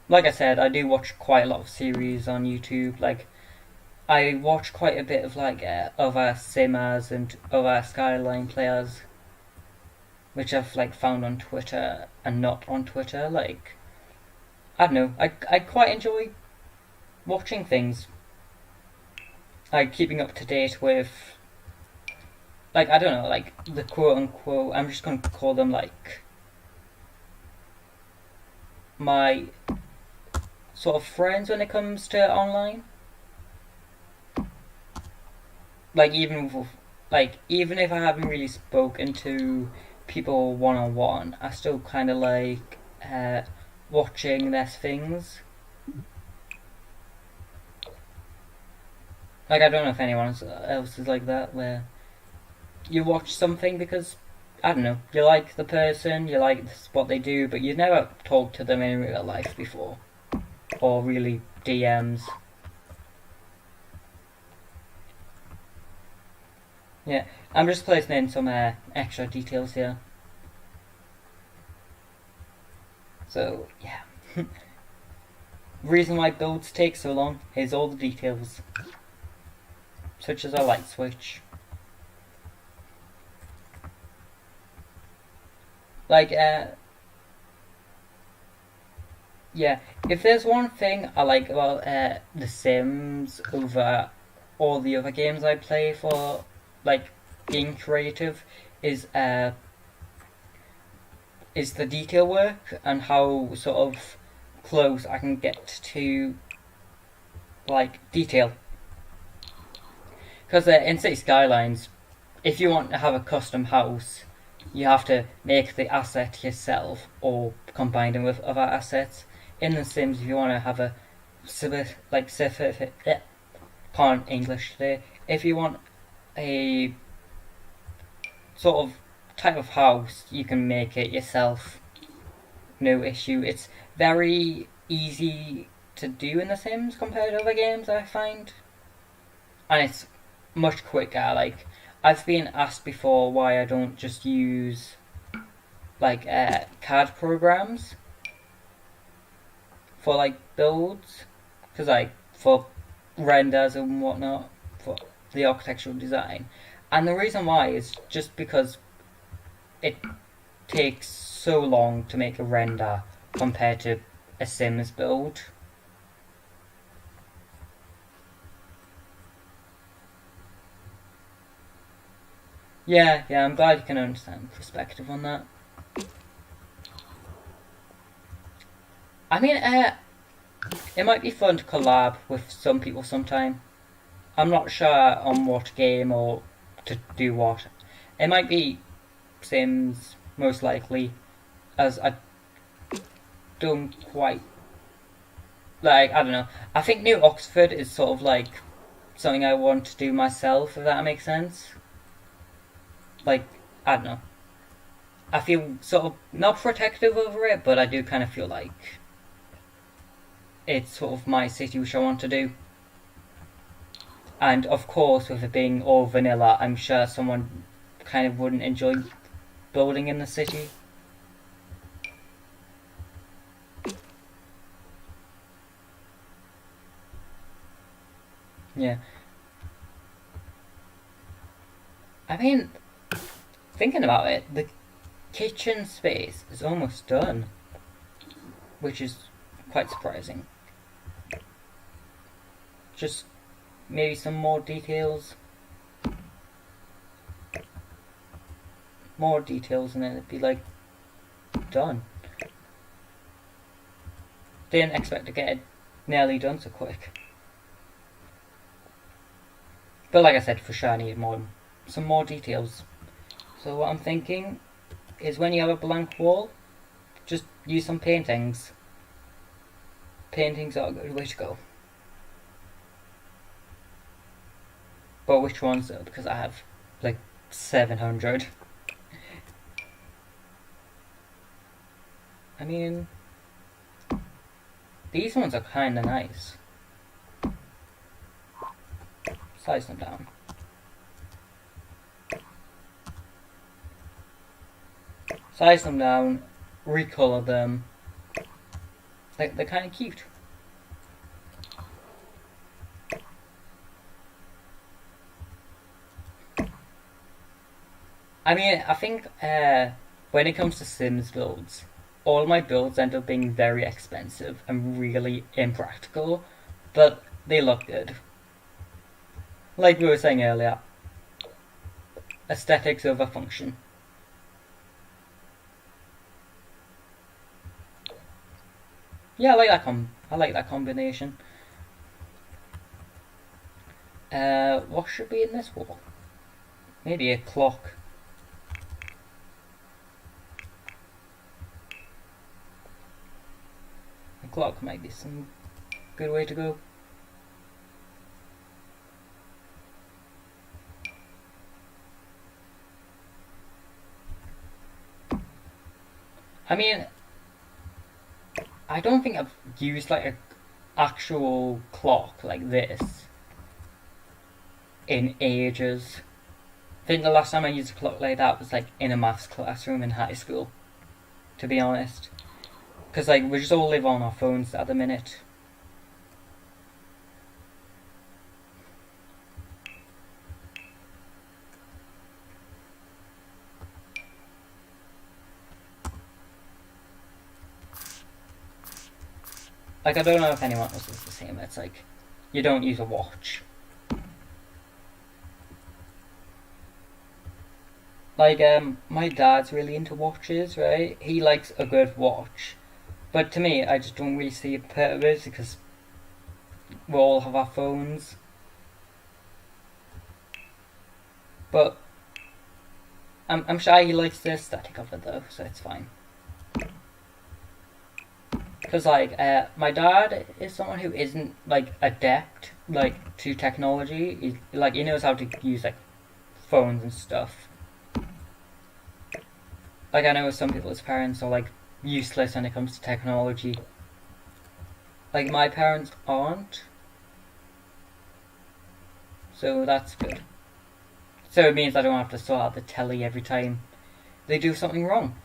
Like I said, I do watch quite a lot of series on YouTube. Like I watch quite a bit of like other simmers and other Skyline players, which I've like found on Twitter and not on Twitter. Like I don't know, I quite enjoy watching things, like keeping up to date with, like I don't know, like the quote unquote. I'm just gonna call them like my sort of friends when it comes to online. Like even if I haven't really spoken to people one on one, I still kind of like watching their things. Like I don't know if anyone else is like that, where you watch something because I don't know, you like the person, you like what they do, but you never talked to them in real life before, or really DMs. Yeah, I'm just placing in some extra details here. So yeah, reason why builds take so long is all the details, such as a light switch. Like yeah, if there's one thing I like about The Sims over all the other games I play for, like being creative, is uh is the detail work and how sort of close I can get to like detail. Because in City Skylines, if you want to have a custom house, you have to make the asset yourself or combine them with other assets. In The Sims, if you want to have a like can't English today. If you want a sort of type of house, you can make it yourself. No issue. It's very easy to do in The Sims compared to other games, I find. And it's much quicker. Like, I've been asked before why I don't just use, like, CAD programs for, like, builds. Because, like, for renders and whatnot, for the architectural design. And the reason why is just because it takes so long to make a render compared to a Sims build. Yeah, I'm glad you can understand perspective on that. I mean, it might be fun to collab with some people sometime. I'm not sure on what game or to do what. It might be Sims, most likely, as I don't quite like. I don't know. I think New Oxford is sort of like something I want to do myself, if that makes sense. Like, I don't know. I feel sort of not protective over it, but I do kind of feel like it's sort of my city which I want to do. And of course, with it being all vanilla, I'm sure someone kind of wouldn't enjoy building in the city. Yeah. I mean, thinking about it, the kitchen space is almost done, which is quite surprising. Just maybe some more details. More details, and then it'd be like done. Didn't expect to get it nearly done so quick. But like I said, for sure I need some more details. So what I'm thinking is when you have a blank wall, just use some paintings. Paintings are a good way to go. But which ones though? Because I have like 700. I mean, these ones are kind of nice. Size them down. Size them down, recolor them. They're kind of cute. I mean, I think when it comes to Sims builds, all my builds end up being very expensive and really impractical, but they look good. Like we were saying earlier, aesthetics over function. Yeah, I like that combination. What should be in this wall? Maybe a clock. A clock might be some good way to go. I mean, I don't think I've used like an actual clock like this in ages. I think the last time I used a clock like that was like in a maths classroom in high school, to be honest. Because like we just all live on our phones at the minute. Like I don't know if anyone else is the same. It's like you don't use a watch. Like my dad's really into watches, right? He likes a good watch. But to me, I just don't really see a purpose because we all have our phones. But I'm sure he likes the aesthetic of it though, so it's fine. Because like my dad is someone who isn't like adept like to technology. He knows how to use like phones and stuff. Like I know some people's parents are like useless when it comes to technology. Like my parents aren't. So that's good. So it means I don't have to sort out the telly every time they do something wrong.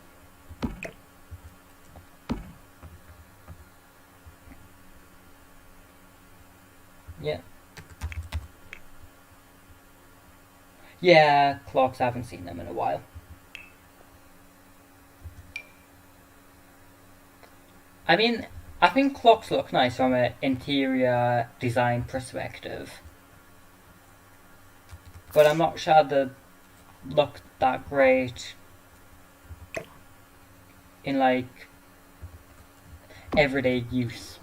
Yeah. Yeah, clocks, I haven't seen them in a while. I mean, I think clocks look nice from an interior design perspective. But I'm not sure they look that great in like everyday use.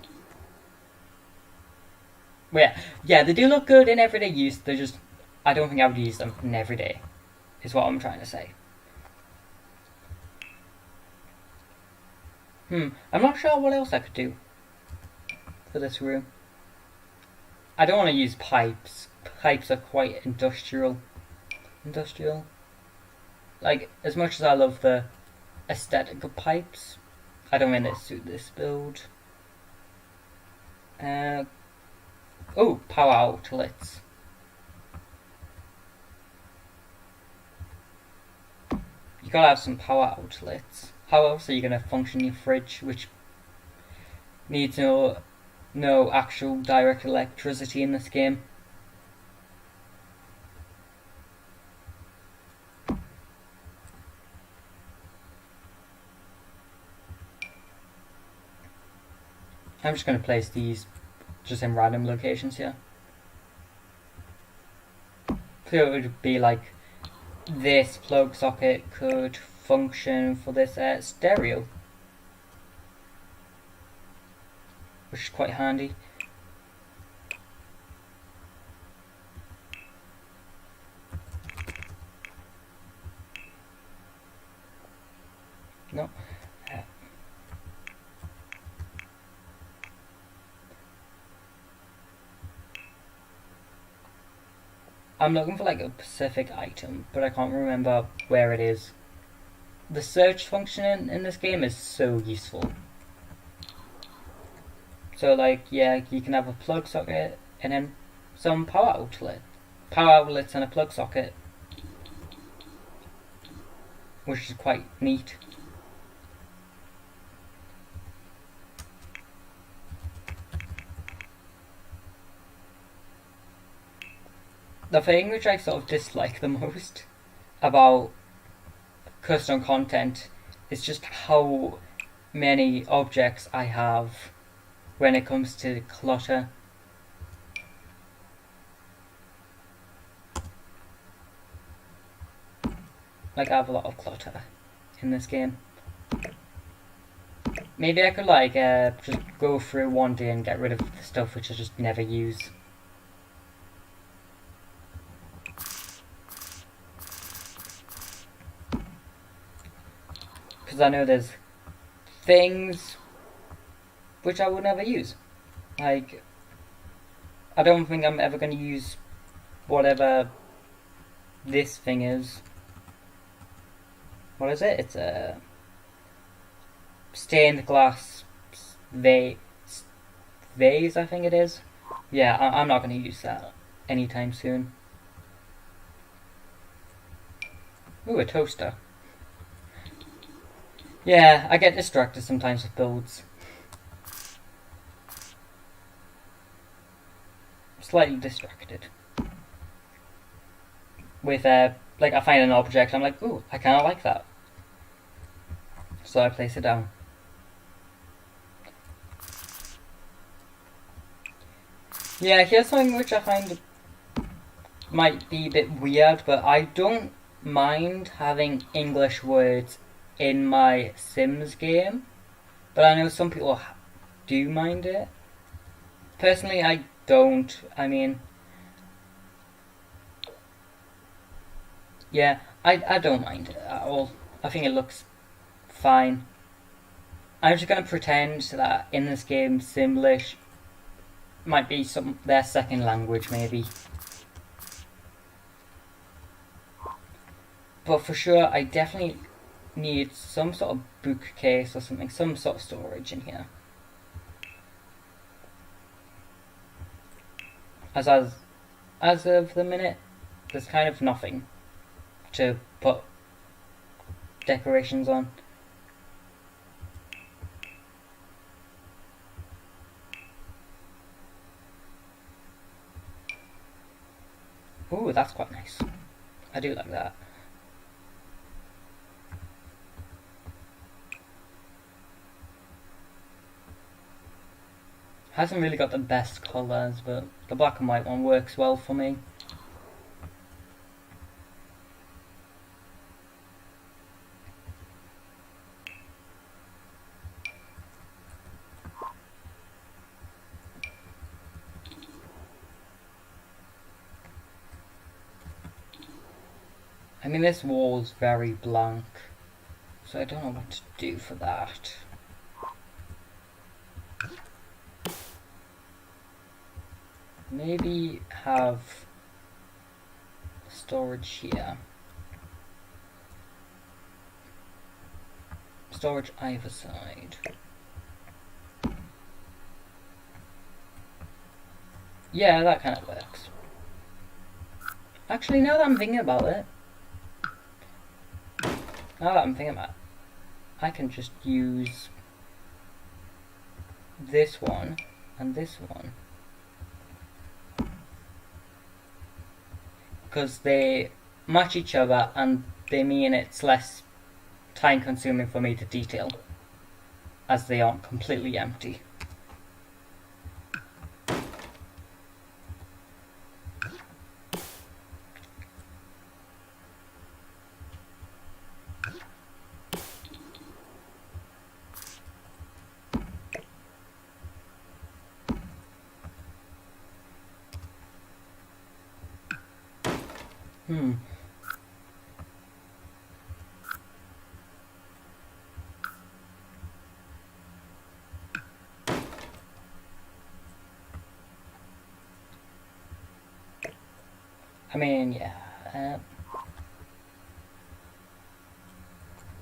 Well, yeah, they do look good in everyday use. They're just, I don't think I would use them in everyday, is what I'm trying to say. I'm not sure what else I could do for this room. I don't want to use pipes. Pipes are quite industrial. Like, as much as I love the aesthetic of pipes, I don't think they suit this build. Power outlets. You gotta have some power outlets. How else are you gonna function your fridge, which needs no actual direct electricity in this game? I'm just gonna place these just in random locations here. So it would be like this plug socket could function for this stereo, which is quite handy. No. I'm looking for like a specific item, but I can't remember where it is. the search function in this game is so useful. So like, yeah, you can have a plug socket and then some power outlets and a plug socket, which is quite neat. The thing which I sort of dislike the most about custom content is just how many objects I have when it comes to clutter. Like, I have a lot of clutter in this game. Maybe I could like just go through one day and get rid of the stuff which I just never use. Because I know there's things which I would never use. Like, I don't think I'm ever going to use whatever this thing is. What is it? It's a stained glass vase, I think it is. Yeah, I'm not going to use that anytime soon. Ooh, a toaster. Yeah, I get distracted sometimes with builds. Slightly distracted. With, like, I find an object, I'm like, ooh, I kinda like that. So I place it down. Yeah, here's something which I find might be a bit weird, but I don't mind having English words in my Sims game. But I know some people do mind it. Personally, I don't. I mean, yeah, I don't mind it at all. I think it looks fine. I'm just gonna pretend that in this game, Simlish might be their second language, maybe. But for sure, I definitely need some sort of bookcase or something, some sort of storage in here. As of the minute, there's kind of nothing to put decorations on. Ooh, that's quite nice. I do like that. Hasn't really got the best colours, but the black and white one works well for me. I mean, this wall's very blank, so I don't know what to do for that. Maybe have storage here. Storage either side. Yeah, that kind of works. Actually, now that I'm thinking about it, I can just use this one and this one. Because they match each other and they mean it's less time consuming for me to detail, as they aren't completely empty. I mean, yeah.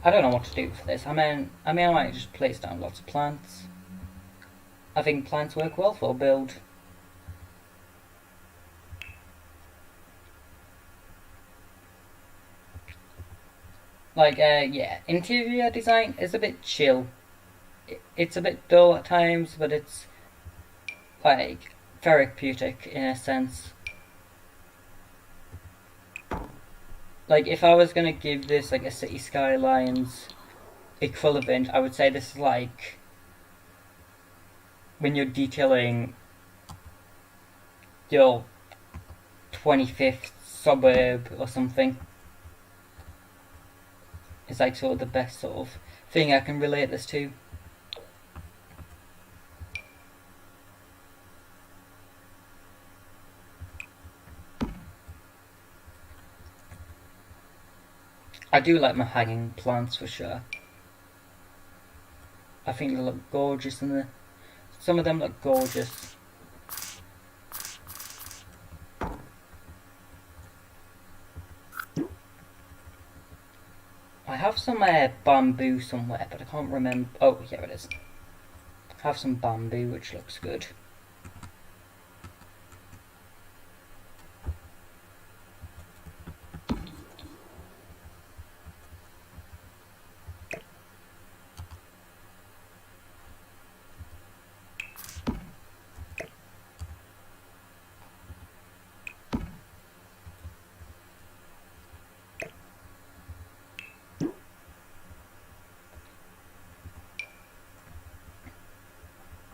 I don't know what to do for this. I mean, I might just place down lots of plants. I think plants work well for a build. Like, yeah, interior design is a bit chill. It's a bit dull at times, but it's like therapeutic in a sense. Like, if I was gonna give this like a city skylines equivalent, I would say this is like when you're detailing your 25th suburb or something. It's like sort of the best sort of thing I can relate this to. I do like my hanging plants for sure. I think they look gorgeous and some of them look gorgeous. I have some bamboo somewhere, but I can't remember. Oh, here it is. I have some bamboo, which looks good.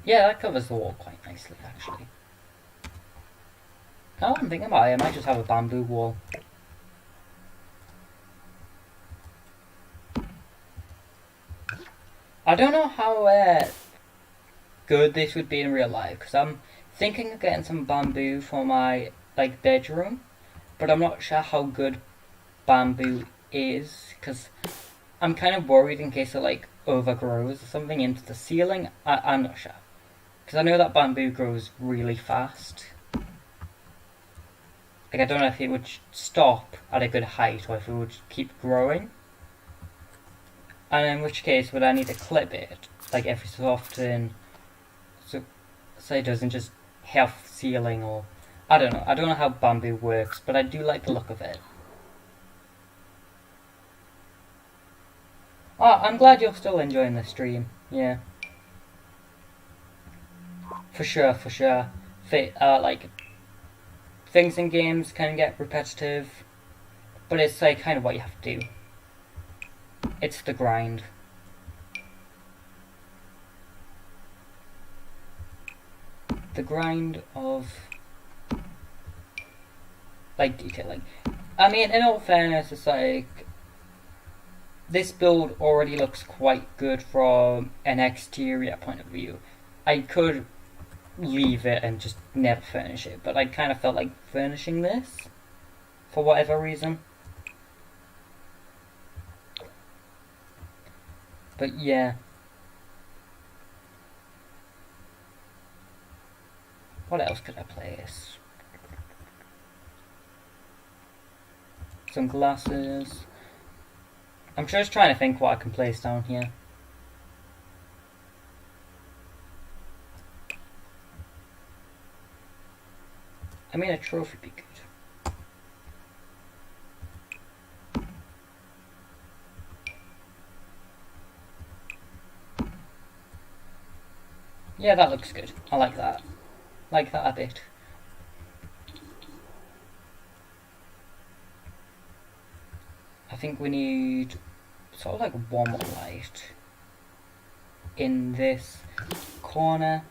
Yeah, that covers the wall quite nicely, actually. Now I'm thinking about it, I might just have a bamboo wall. I don't know how good this would be in real life, because I'm thinking of getting some bamboo for my like bedroom, but I'm not sure how good bamboo is, because I'm kind of worried in case it like overgrows or something into the ceiling. I'm not sure, because I know that bamboo grows really fast. Like, I don't know if it would stop at a good height or if it would keep growing. And in which case, would I need to clip it, like, every so often, so it doesn't just hit off the ceiling, or... I don't know. I don't know how bamboo works, but I do like the look of it. Oh, I'm glad you're still enjoying the stream. Yeah. For sure, for sure. Like, things in games can get repetitive, but it's like kind of what you have to do. It's the grind. The grind of like detailing. I mean, in all fairness, it's like this build already looks quite good from an exterior point of view. I could leave it and just never furnish it, but I kind of felt like furnishing this for whatever reason. But yeah. What else could I place? Some glasses. I'm just trying to think what I can place down here. I mean, a trophy would be good. Yeah, that looks good. I like that. Like that a bit. I think we need sort of like one more light in this corner.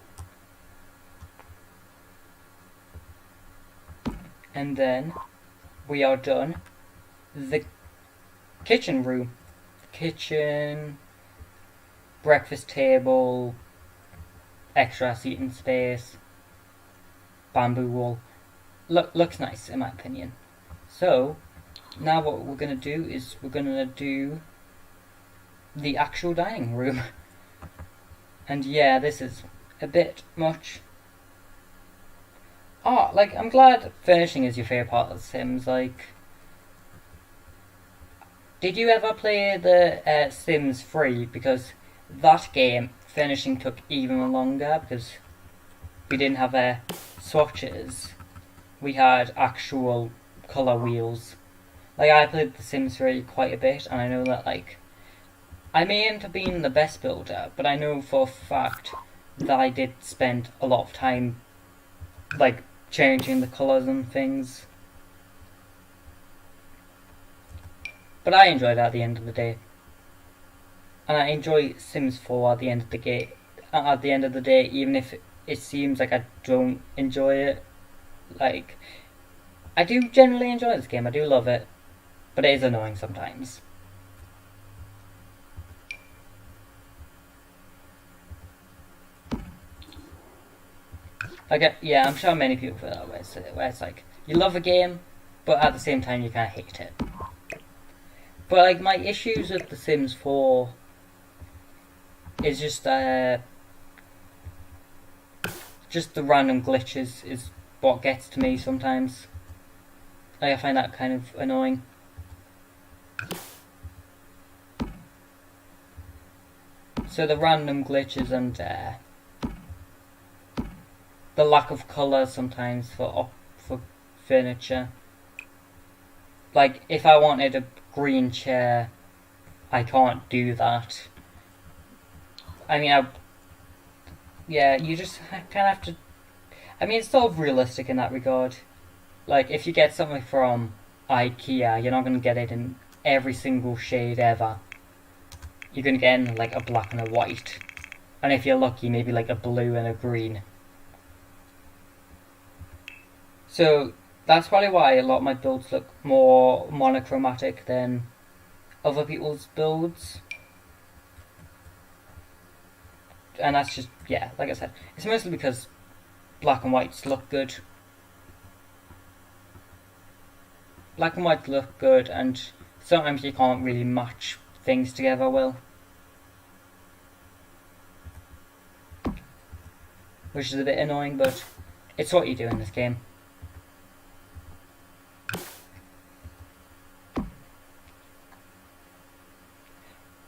And then we are done. The kitchen room. Kitchen, breakfast table, extra seating space, bamboo wall. Looks nice in my opinion. So now what we're gonna do is we're gonna do the actual dining room. And yeah, this is a bit much. Oh, like, I'm glad furnishing is your favourite part of The Sims. Like, Did you ever play the Sims 3? Because that game, finishing took even longer because we didn't have swatches. We had actual colour wheels. Like, I played The Sims 3 quite a bit, and I know that, like, I may end up being the best builder, but I know for a fact that I did spend a lot of time, like, changing the colours and things. But I enjoyed it at the end of the day. And I enjoy Sims 4 at the end of the game. At the end of the day, even if it seems like I don't enjoy it, like, I do generally enjoy this game. I do love it, but it is annoying sometimes. Like, yeah, I'm sure many people feel that way. Where it's like you love a game, but at the same time you kind of hate it. But like my issues with The Sims 4 is just the random glitches is what gets to me sometimes. Like, I find that kind of annoying. So the random glitches and the lack of colour sometimes for furniture. Like, if I wanted a green chair, I can't do that. I mean, yeah, you just kind of have to. I mean, it's sort of realistic in that regard. Like, if you get something from IKEA, you're not going to get it in every single shade ever. You're going to get in, like, a black and a white. And if you're lucky, maybe, like, a blue and a green. So, that's probably why a lot of my builds look more monochromatic than other people's builds. And that's just, yeah, like I said, it's mostly because black and whites look good. Black and white look good, and sometimes you can't really match things together well. Which is a bit annoying, but it's what you do in this game.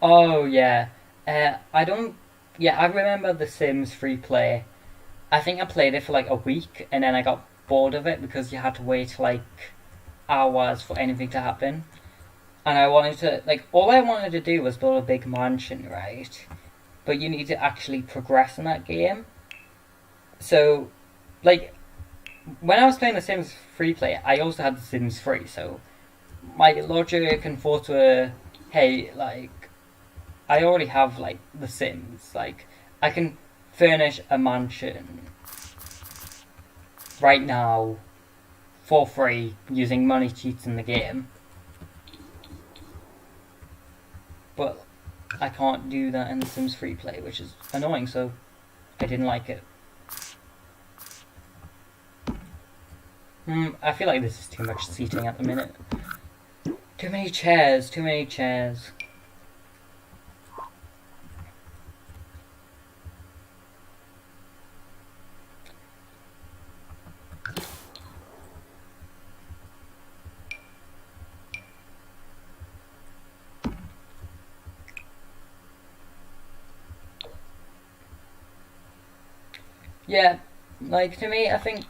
Oh, yeah. I don't... Yeah, I remember The Sims free play. I think I played it for like a week, and then I got bored of it because you had to wait like hours for anything to happen. And I wanted to, like, all I wanted to do was build a big mansion, right? But you need to actually progress in that game. So, like, when I was playing The Sims free play, I also had The Sims 3, so my logic and thoughts were, hey, like, I already have, like, The Sims. Like, I can furnish a mansion right now for free using money cheats in the game. But I can't do that in The Sims free play, which is annoying, so I didn't like it. I feel like this is too much seating at the minute. Too many chairs, too many chairs. Yeah, like, to me, I think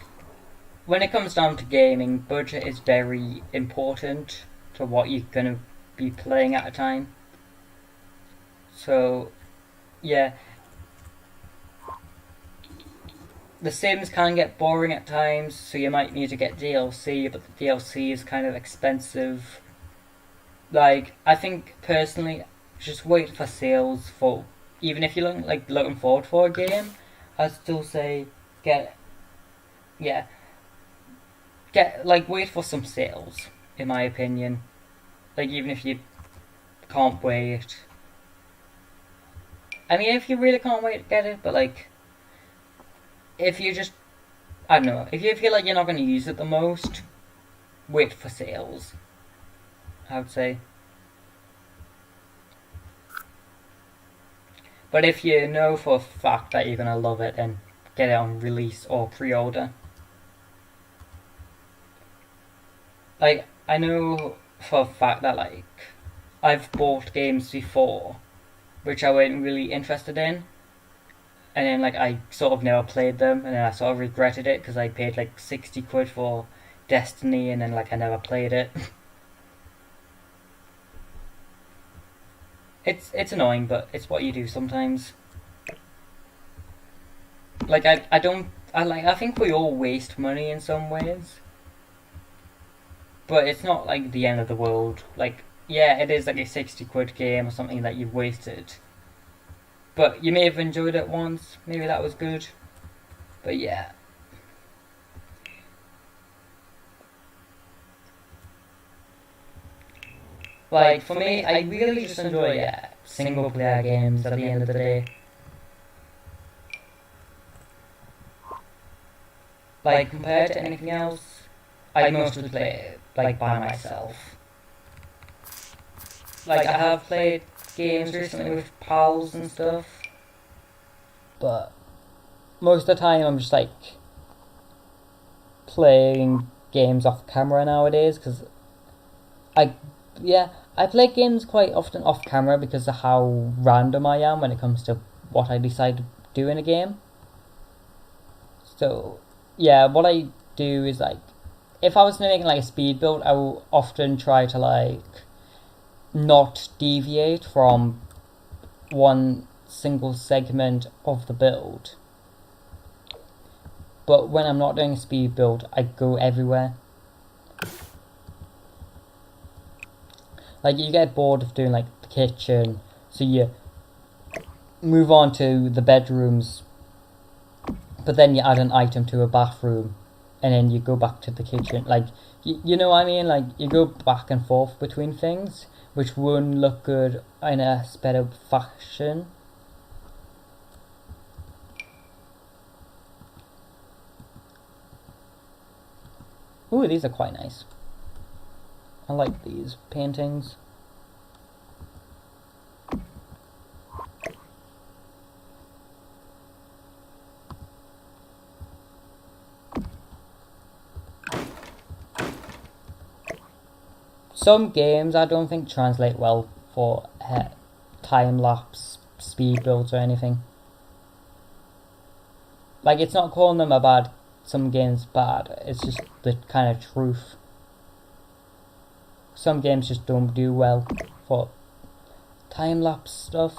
when it comes down to gaming, budget is very important to what you're going to be playing at a time. So, yeah. The Sims can get boring at times, so you might need to get DLC, but the DLC is kind of expensive. Like, I think, personally, just wait for sales for... Even if you're looking forward for a game, I'd still say get... Yeah. Wait for some sales, in my opinion. Like, even if you can't wait. I mean, if you really can't wait to get it, but, like, if you just... I don't know. If you feel like you're not going to use it the most, wait for sales, I would say. But if you know for a fact that you're going to love it, then get it on release or pre-order. Like, I know for a fact that, like, I've bought games before which I wasn't really interested in, and then like I sort of never played them, and then I sort of regretted it because I paid like 60 quid for Destiny, and then like I never played it. It's annoying, but it's what you do sometimes. Like I don't I think we all waste money in some ways, but it's not like the end of the world. Like yeah, it is like a 60 quid game or something that you've wasted, but you may have enjoyed it once. Maybe that was good, but yeah. Like for me, I really just enjoy single player games at the end of the day. Like compared to anything else, I mostly play like by myself. Like I have played games recently with pals and stuff, but most of the time I'm just like playing games off camera nowadays because I yeah I play games quite often off camera because of how random I am when it comes to what I decide to do in a game. So yeah, what I do is like if I was making like a speed build, I will often try to like not deviate from one single segment of the build. But when I'm not doing a speed build, I go everywhere. Like you get bored of doing like the kitchen, so you move on to the bedrooms, but then you add an item to a bathroom, and then you go back to the kitchen. Like you know what I mean? Like you go back and forth between things, which wouldn't look good in a sped up fashion. Ooh, these are quite nice. I like these paintings. Some games I don't think translate well for time-lapse speed builds or anything. Like, it's not calling them a bad, some games bad, it's just the kind of truth. Some games just don't do well for time-lapse stuff.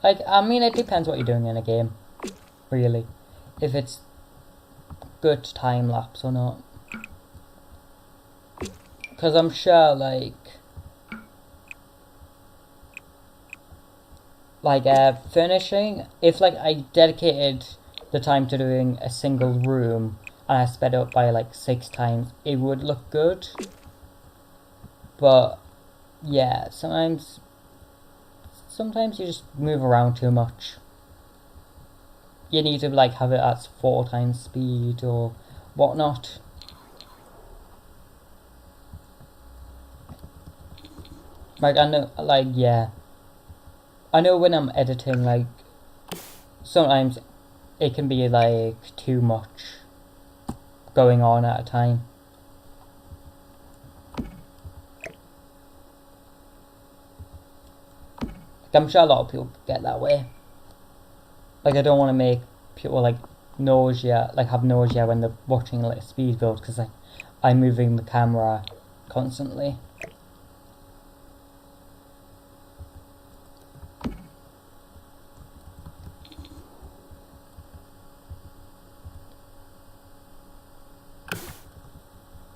Like, I mean, it depends what you're doing in a game, really. If it's good time-lapse or not. Because I'm sure, like furnishing, if like I dedicated the time to doing a single room and I sped up by like 6 times, it would look good. But yeah, sometimes you just move around too much. You need to like have it at 4 times speed or whatnot. Like I know, like yeah, I know when I'm editing, like sometimes it can be like too much going on at a time. I'm sure a lot of people get that way. Like I don't want to make people like have nausea when they're watching like a speed build because like I'm moving the camera constantly.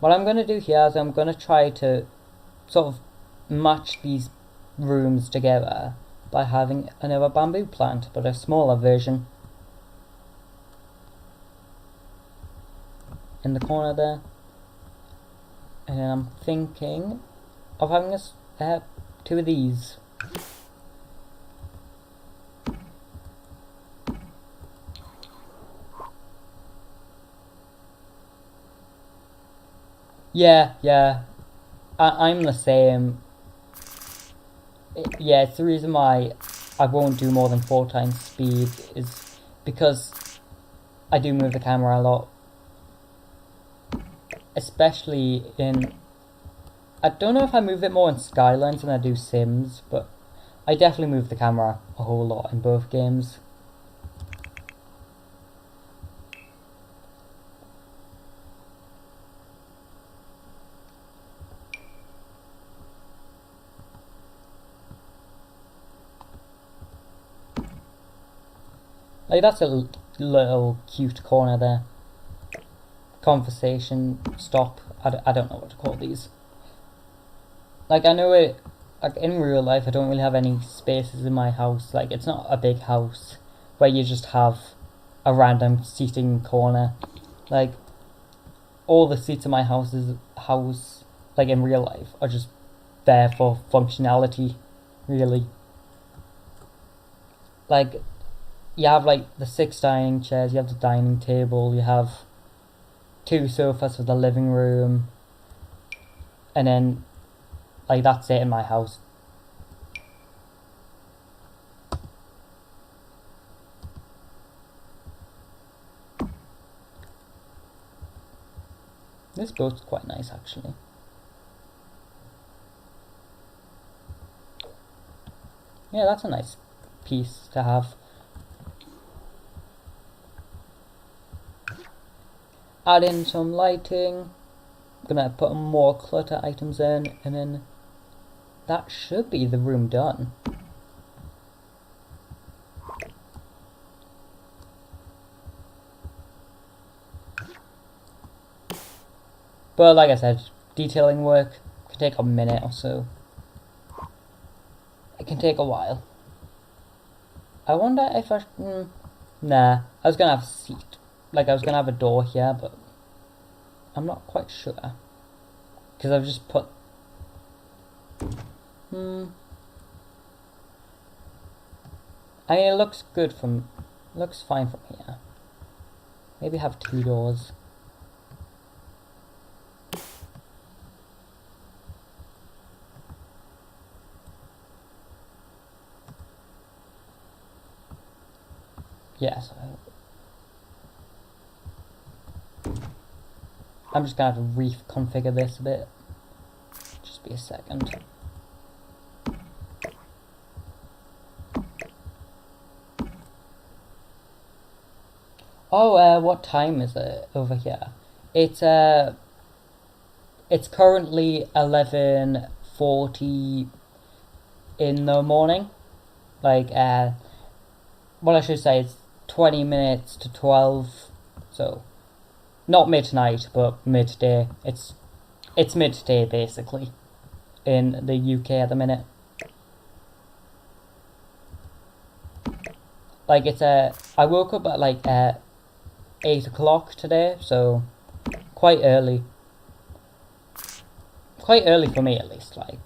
What I'm going to do here is I'm going to try to sort of match these rooms together by having another bamboo plant, but a smaller version in the corner there. And then I'm thinking of having 2 of these. Yeah, yeah. I'm the same. Yeah, it's the reason why I won't do more than 4 times speed is because I do move the camera a lot, especially in. I don't know if I move it more in Skylines than I do Sims, but I definitely move the camera a whole lot in both games. Like that's a little cute corner there. Conversation stop. I don't know what to call these. Like I know it. Like in real life, I don't really have any spaces in my house. Like it's not a big house where you just have a random seating corner. Like all the seats in my house, like in real life, are just there for functionality, really. Like you have like the 6 dining chairs, you have the dining table, you have 2 sofas for the living room, and then like that's it in my house. This boat's quite nice actually. Yeah, that's a nice piece to have. Add in some lighting. I'm gonna put more clutter items in, and then that should be the room done. But like I said, detailing work can take a minute or so. It can take a while. I wonder if I... nah, I was gonna have a seat. Like I was gonna have a door here, but I'm not quite sure. Because I've just put... I mean, it looks good from... looks fine from here. Maybe have 2 doors. Yes. I'm just gonna have to reconfigure this a bit. Just be a second. Oh, what time is it over here? It's currently 11:40 in the morning. Like well, I should say it's 20 minutes to 12. So not midnight, but midday. It's midday basically in the UK at the minute. Like it's I woke up at like 8 o'clock today, so quite early. Quite early for me at least, like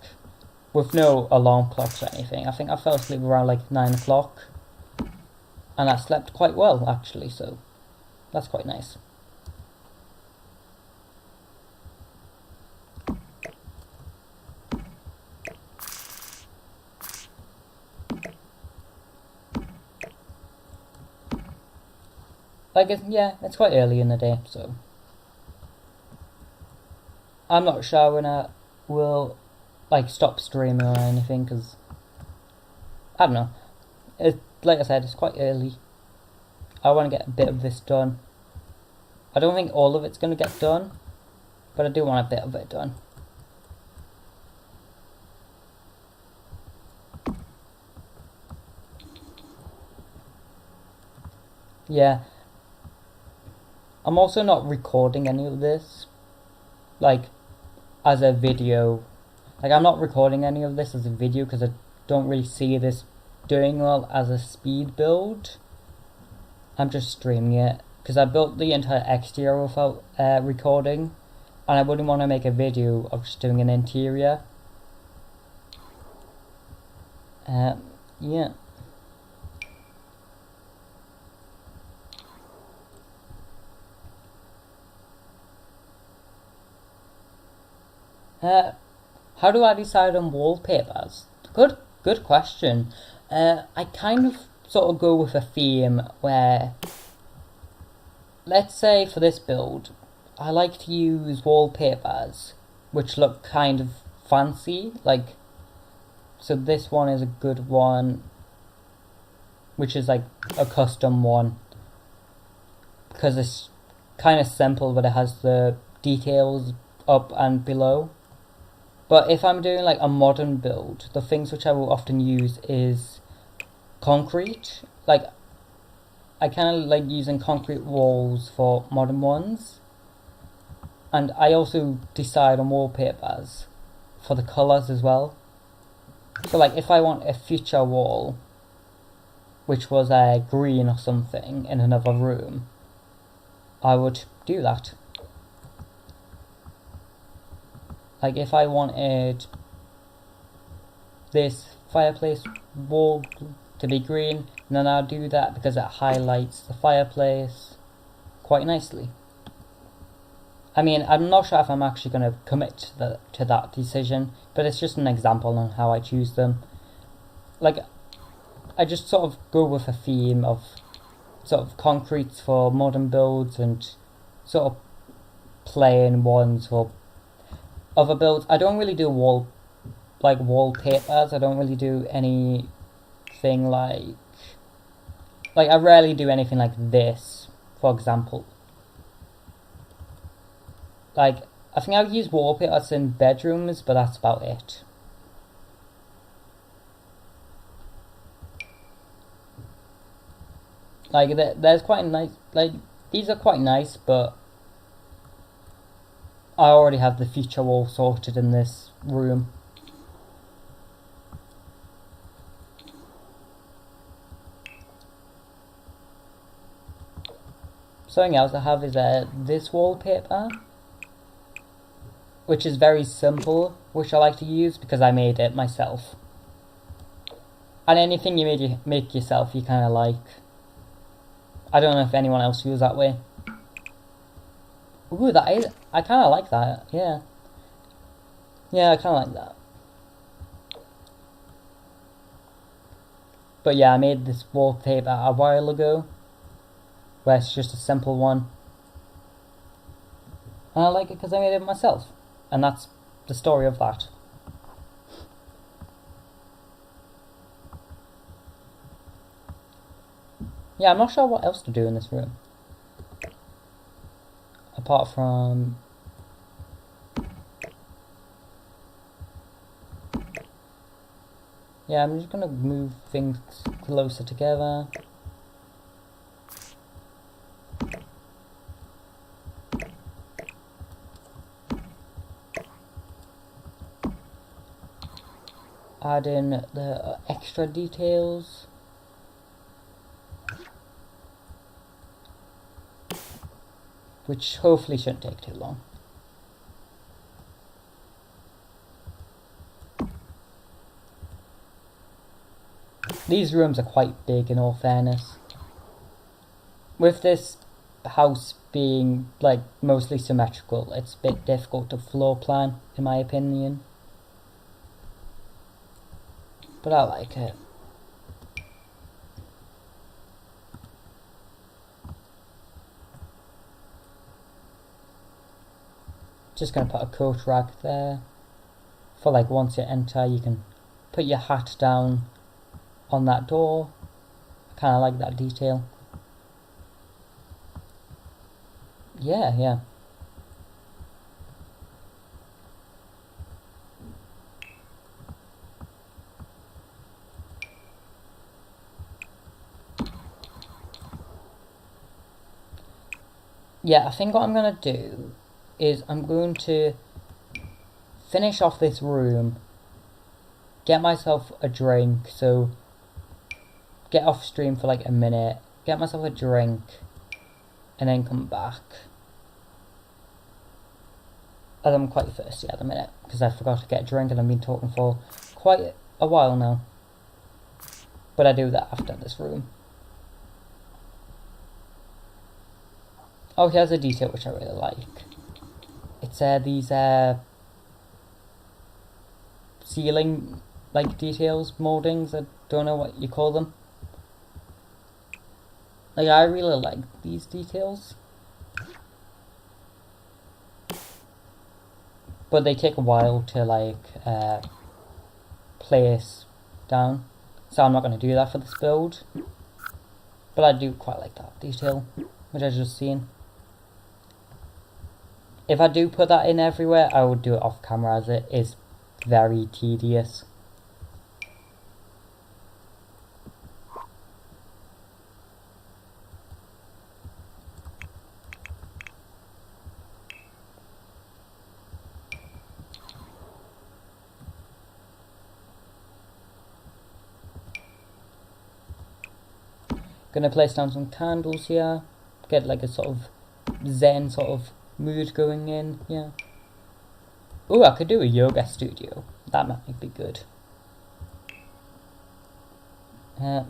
with no alarm clocks or anything. I think I fell asleep around like 9 o'clock, and I slept quite well actually, so that's quite nice. Like yeah, it's quite early in the day, so I'm not sure when I will like stop streaming or anything, because I don't know. Like I said, it's quite early. I want to get a bit of this done. I don't think all of it's going to get done, but I do want a bit of it done. Yeah. I'm also not recording any of this, like, as a video. Like, I'm not recording any of this as a video because I don't really see this doing well as a speed build. I'm just streaming it because I built the entire exterior without recording, and I wouldn't want to make a video of just doing an interior. Yeah. How do I decide on wallpapers? Good question. I kind of sort of go with a theme where, let's say for this build, I like to use wallpapers which look kind of fancy, like, so this one is a good one, which is like a custom one, because it's kind of simple but it has the details up and below. But if I'm doing like a modern build, the things which I will often use is concrete. Like, I kind of like using concrete walls for modern ones. And I also decide on wallpapers for the colours as well. So like if I want a future wall, which was green or something in another room, I would do that. Like if I wanted this fireplace wall to be green, then I'll do that because it highlights the fireplace quite nicely. I mean, I'm not sure if I'm actually going to commit to that decision, but it's just an example on how I choose them. Like, I just sort of go with a theme of sort of concretes for modern builds and sort of plain ones for other builds. I don't really do wallpapers. I don't really do anything like I rarely do anything like this, for example. Like, I think I've used wallpapers in bedrooms, but that's about it. Like, there's quite nice, like, these are quite nice, but I already have the feature wall sorted in this room. Something else I have is this wallpaper, which is very simple, which I like to use because I made it myself. And anything you make yourself, you kind of like. I don't know if anyone else feels that way. Ooh, I kind of like that, yeah. Yeah, I kind of like that. But yeah, I made this wallpaper a while ago, where it's just a simple one. And I like it because I made it myself. And that's the story of that. Yeah, I'm not sure what else to do in this room. Apart from... yeah, I'm just gonna move things closer together. Add in the extra details. Which hopefully shouldn't take too long. These rooms are quite big in all fairness. With this house being like mostly symmetrical, it's a bit difficult to floor plan in my opinion. But I like it. Just gonna put a coat rack there. For like once you enter, you can put your hat down on that door. I kinda like that detail. Yeah. Yeah, I think what I'm going to do is I'm going to finish off this room, get myself a drink, so get off stream for like a minute, get myself a drink, and then come back. And I'm quite thirsty at the minute, because I forgot to get a drink and I've been talking for quite a while now. But I do that after this room. Oh, here's a detail which I really like. It's these ceiling like details, moldings. I don't know what you call them. Like, I really like these details, but they take a while to like place down, so I'm not going to do that for this build. But I do quite like that detail, which I just seen. If I do put that in everywhere, I would do it off camera, as it is very tedious. Gonna place down some candles here, get like a sort of zen sort of mood going in, yeah. Oh, I could do a yoga studio. That might be good. Yeah,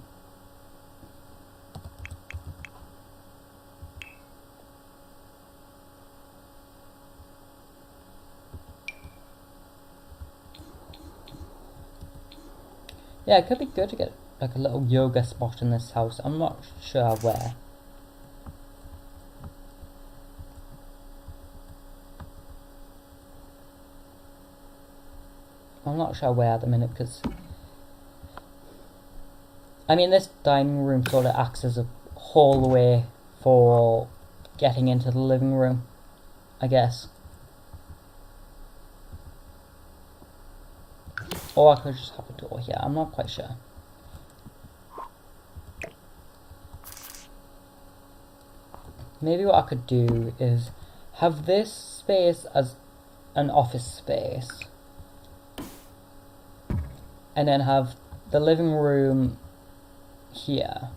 it could be good to get like a little yoga spot in this house. I'm not sure where. I'm not sure where at the minute, because I mean, this dining room sort of acts as a hallway for getting into the living room, I guess. Or I could just have a door here, I'm not quite sure. Maybe what I could do is have this space as an office space, and then have the living room here,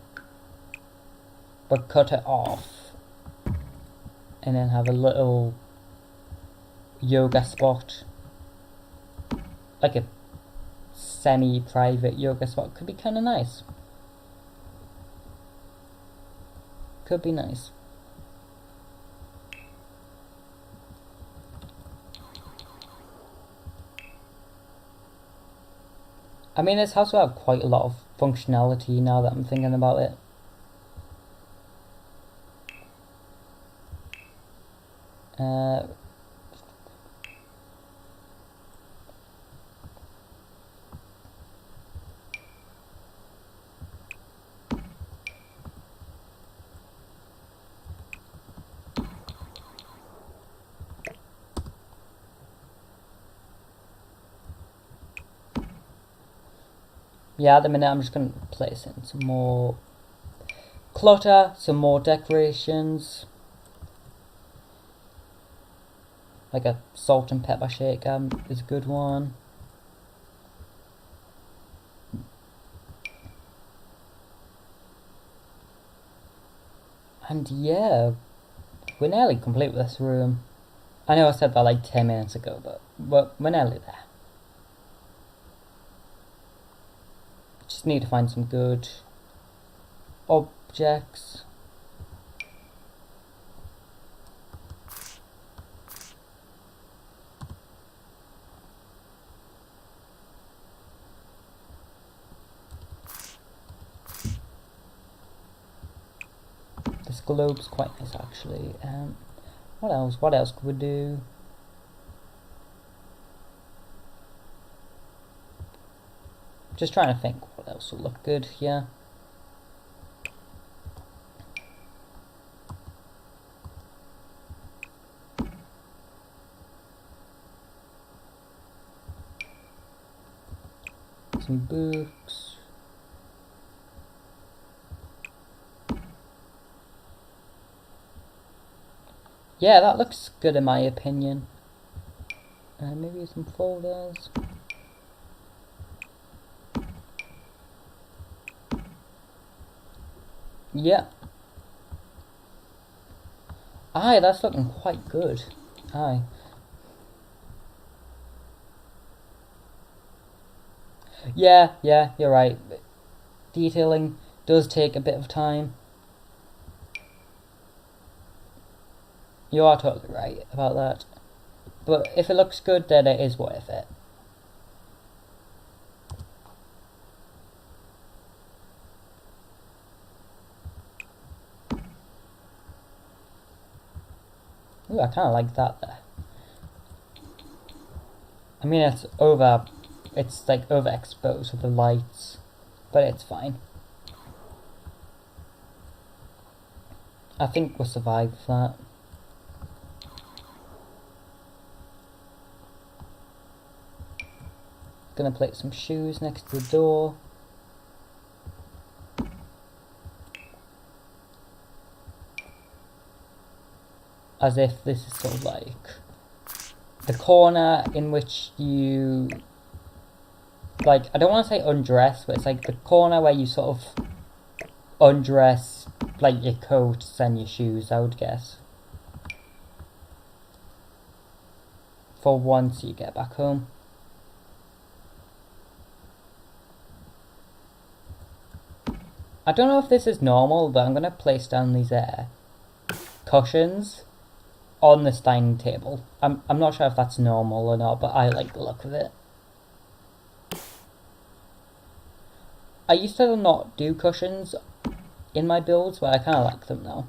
but cut it off, and then have a little yoga spot, like a semi-private yoga spot. Could be kind of nice. Could be nice. I mean, this house will have quite a lot of functionality now that I'm thinking about it. Yeah, at the minute I'm just going to place in some more clutter, some more decorations. Like a salt and pepper shaker is a good one. And yeah, we're nearly complete with this room. I know I said that like 10 minutes ago, but we're nearly there. Just need to find some good objects. This globe's quite nice actually. What else? What else could we do? Just trying to think what else will look good here. Some books. Yeah, that looks good in my opinion. Maybe some folders. Yeah. Aye, that's looking quite good. Aye. Yeah, you're right. Detailing does take a bit of time. You are totally right about that. But if it looks good, then it is worth it. Ooh, I kind of like that there. I mean, it's like overexposed with the lights, but it's fine. I think we'll survive that. Gonna place some shoes next to the door. As if this is sort of like the corner in which you, like, I don't want to say undress, but it's like the corner where you sort of undress, like your coats and your shoes, I would guess. For once you get back home. I don't know if this is normal, but I'm going to place down these cushions on this dining table. I'm not sure if that's normal or not, but I like the look of it. I used to not do cushions in my builds, but I kind of like them now.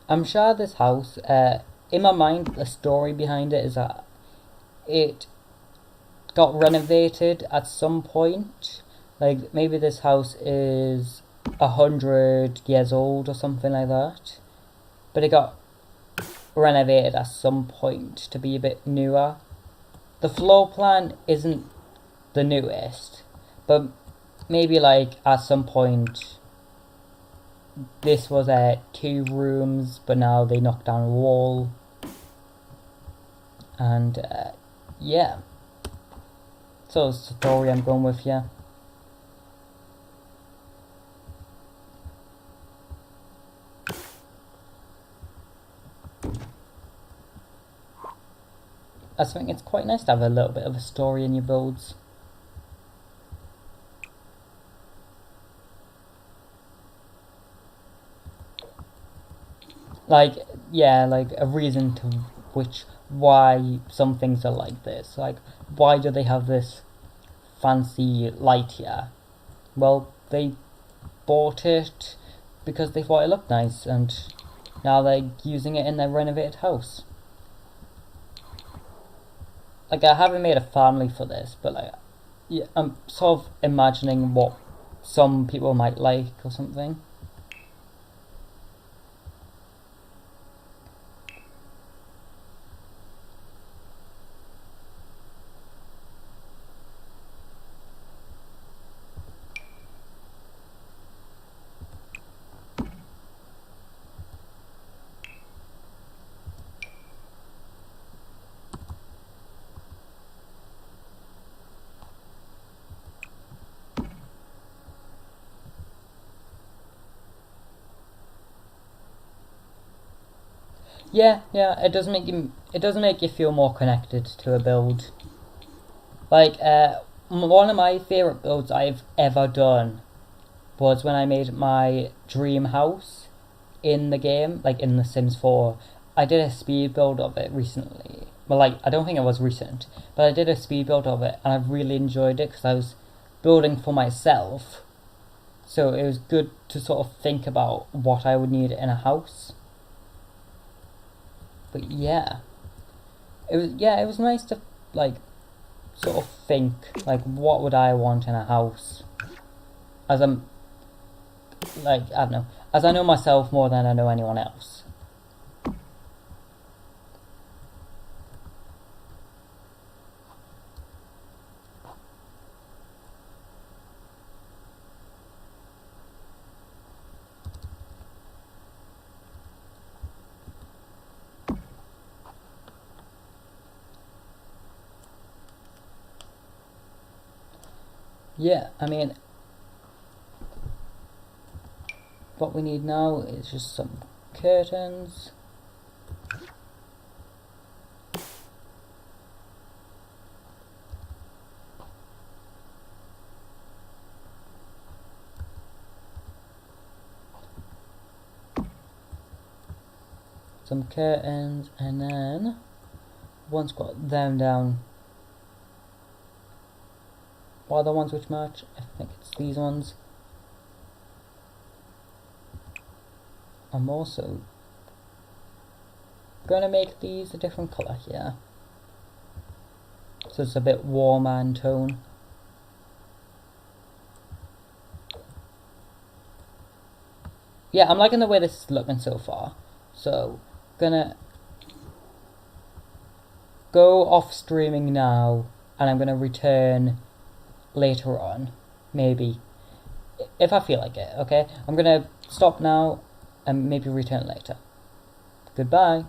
I'm sure this house, in my mind, the story behind it is that it got renovated at some point. Like, maybe this house is 100 years old or something like that. But it got renovated at some point to be a bit newer. The floor plan isn't the newest, but maybe like at some point this was 2 rooms, but now they knocked down a wall. And yeah, so it's the story I'm going with, yeah. I think it's quite nice to have a little bit of a story in your builds. Like, yeah, like a reason to why some things are like this. Like, why do they have this fancy light here? Well, they bought it because they thought it looked nice, and now they're using it in their renovated house. Like, I haven't made a family for this, but like, yeah, I'm sort of imagining what some people might like or something. Yeah, it does make you feel more connected to a build. Like, one of my favourite builds I've ever done was when I made my dream house in the game, like in The Sims 4. I did a speed build of it recently. Well, like, I don't think it was recent, but I did a speed build of it, and I really enjoyed it because I was building for myself. So it was good to sort of think about what I would need in a house. But yeah, it was nice to like sort of think like what would I want in a house, as I'm like, I don't know, as I know myself more than I know anyone else. Yeah, I mean, what we need now is just some curtains. some curtains, and then once got them down. What are the ones which match? I think it's these ones. I'm also gonna make these a different colour here, so it's a bit warmer in tone. Yeah, I'm liking the way this is looking so far. So, gonna go off streaming now, and I'm gonna return later on, maybe, if I feel like it, okay? I'm gonna stop now, and maybe return later. Goodbye.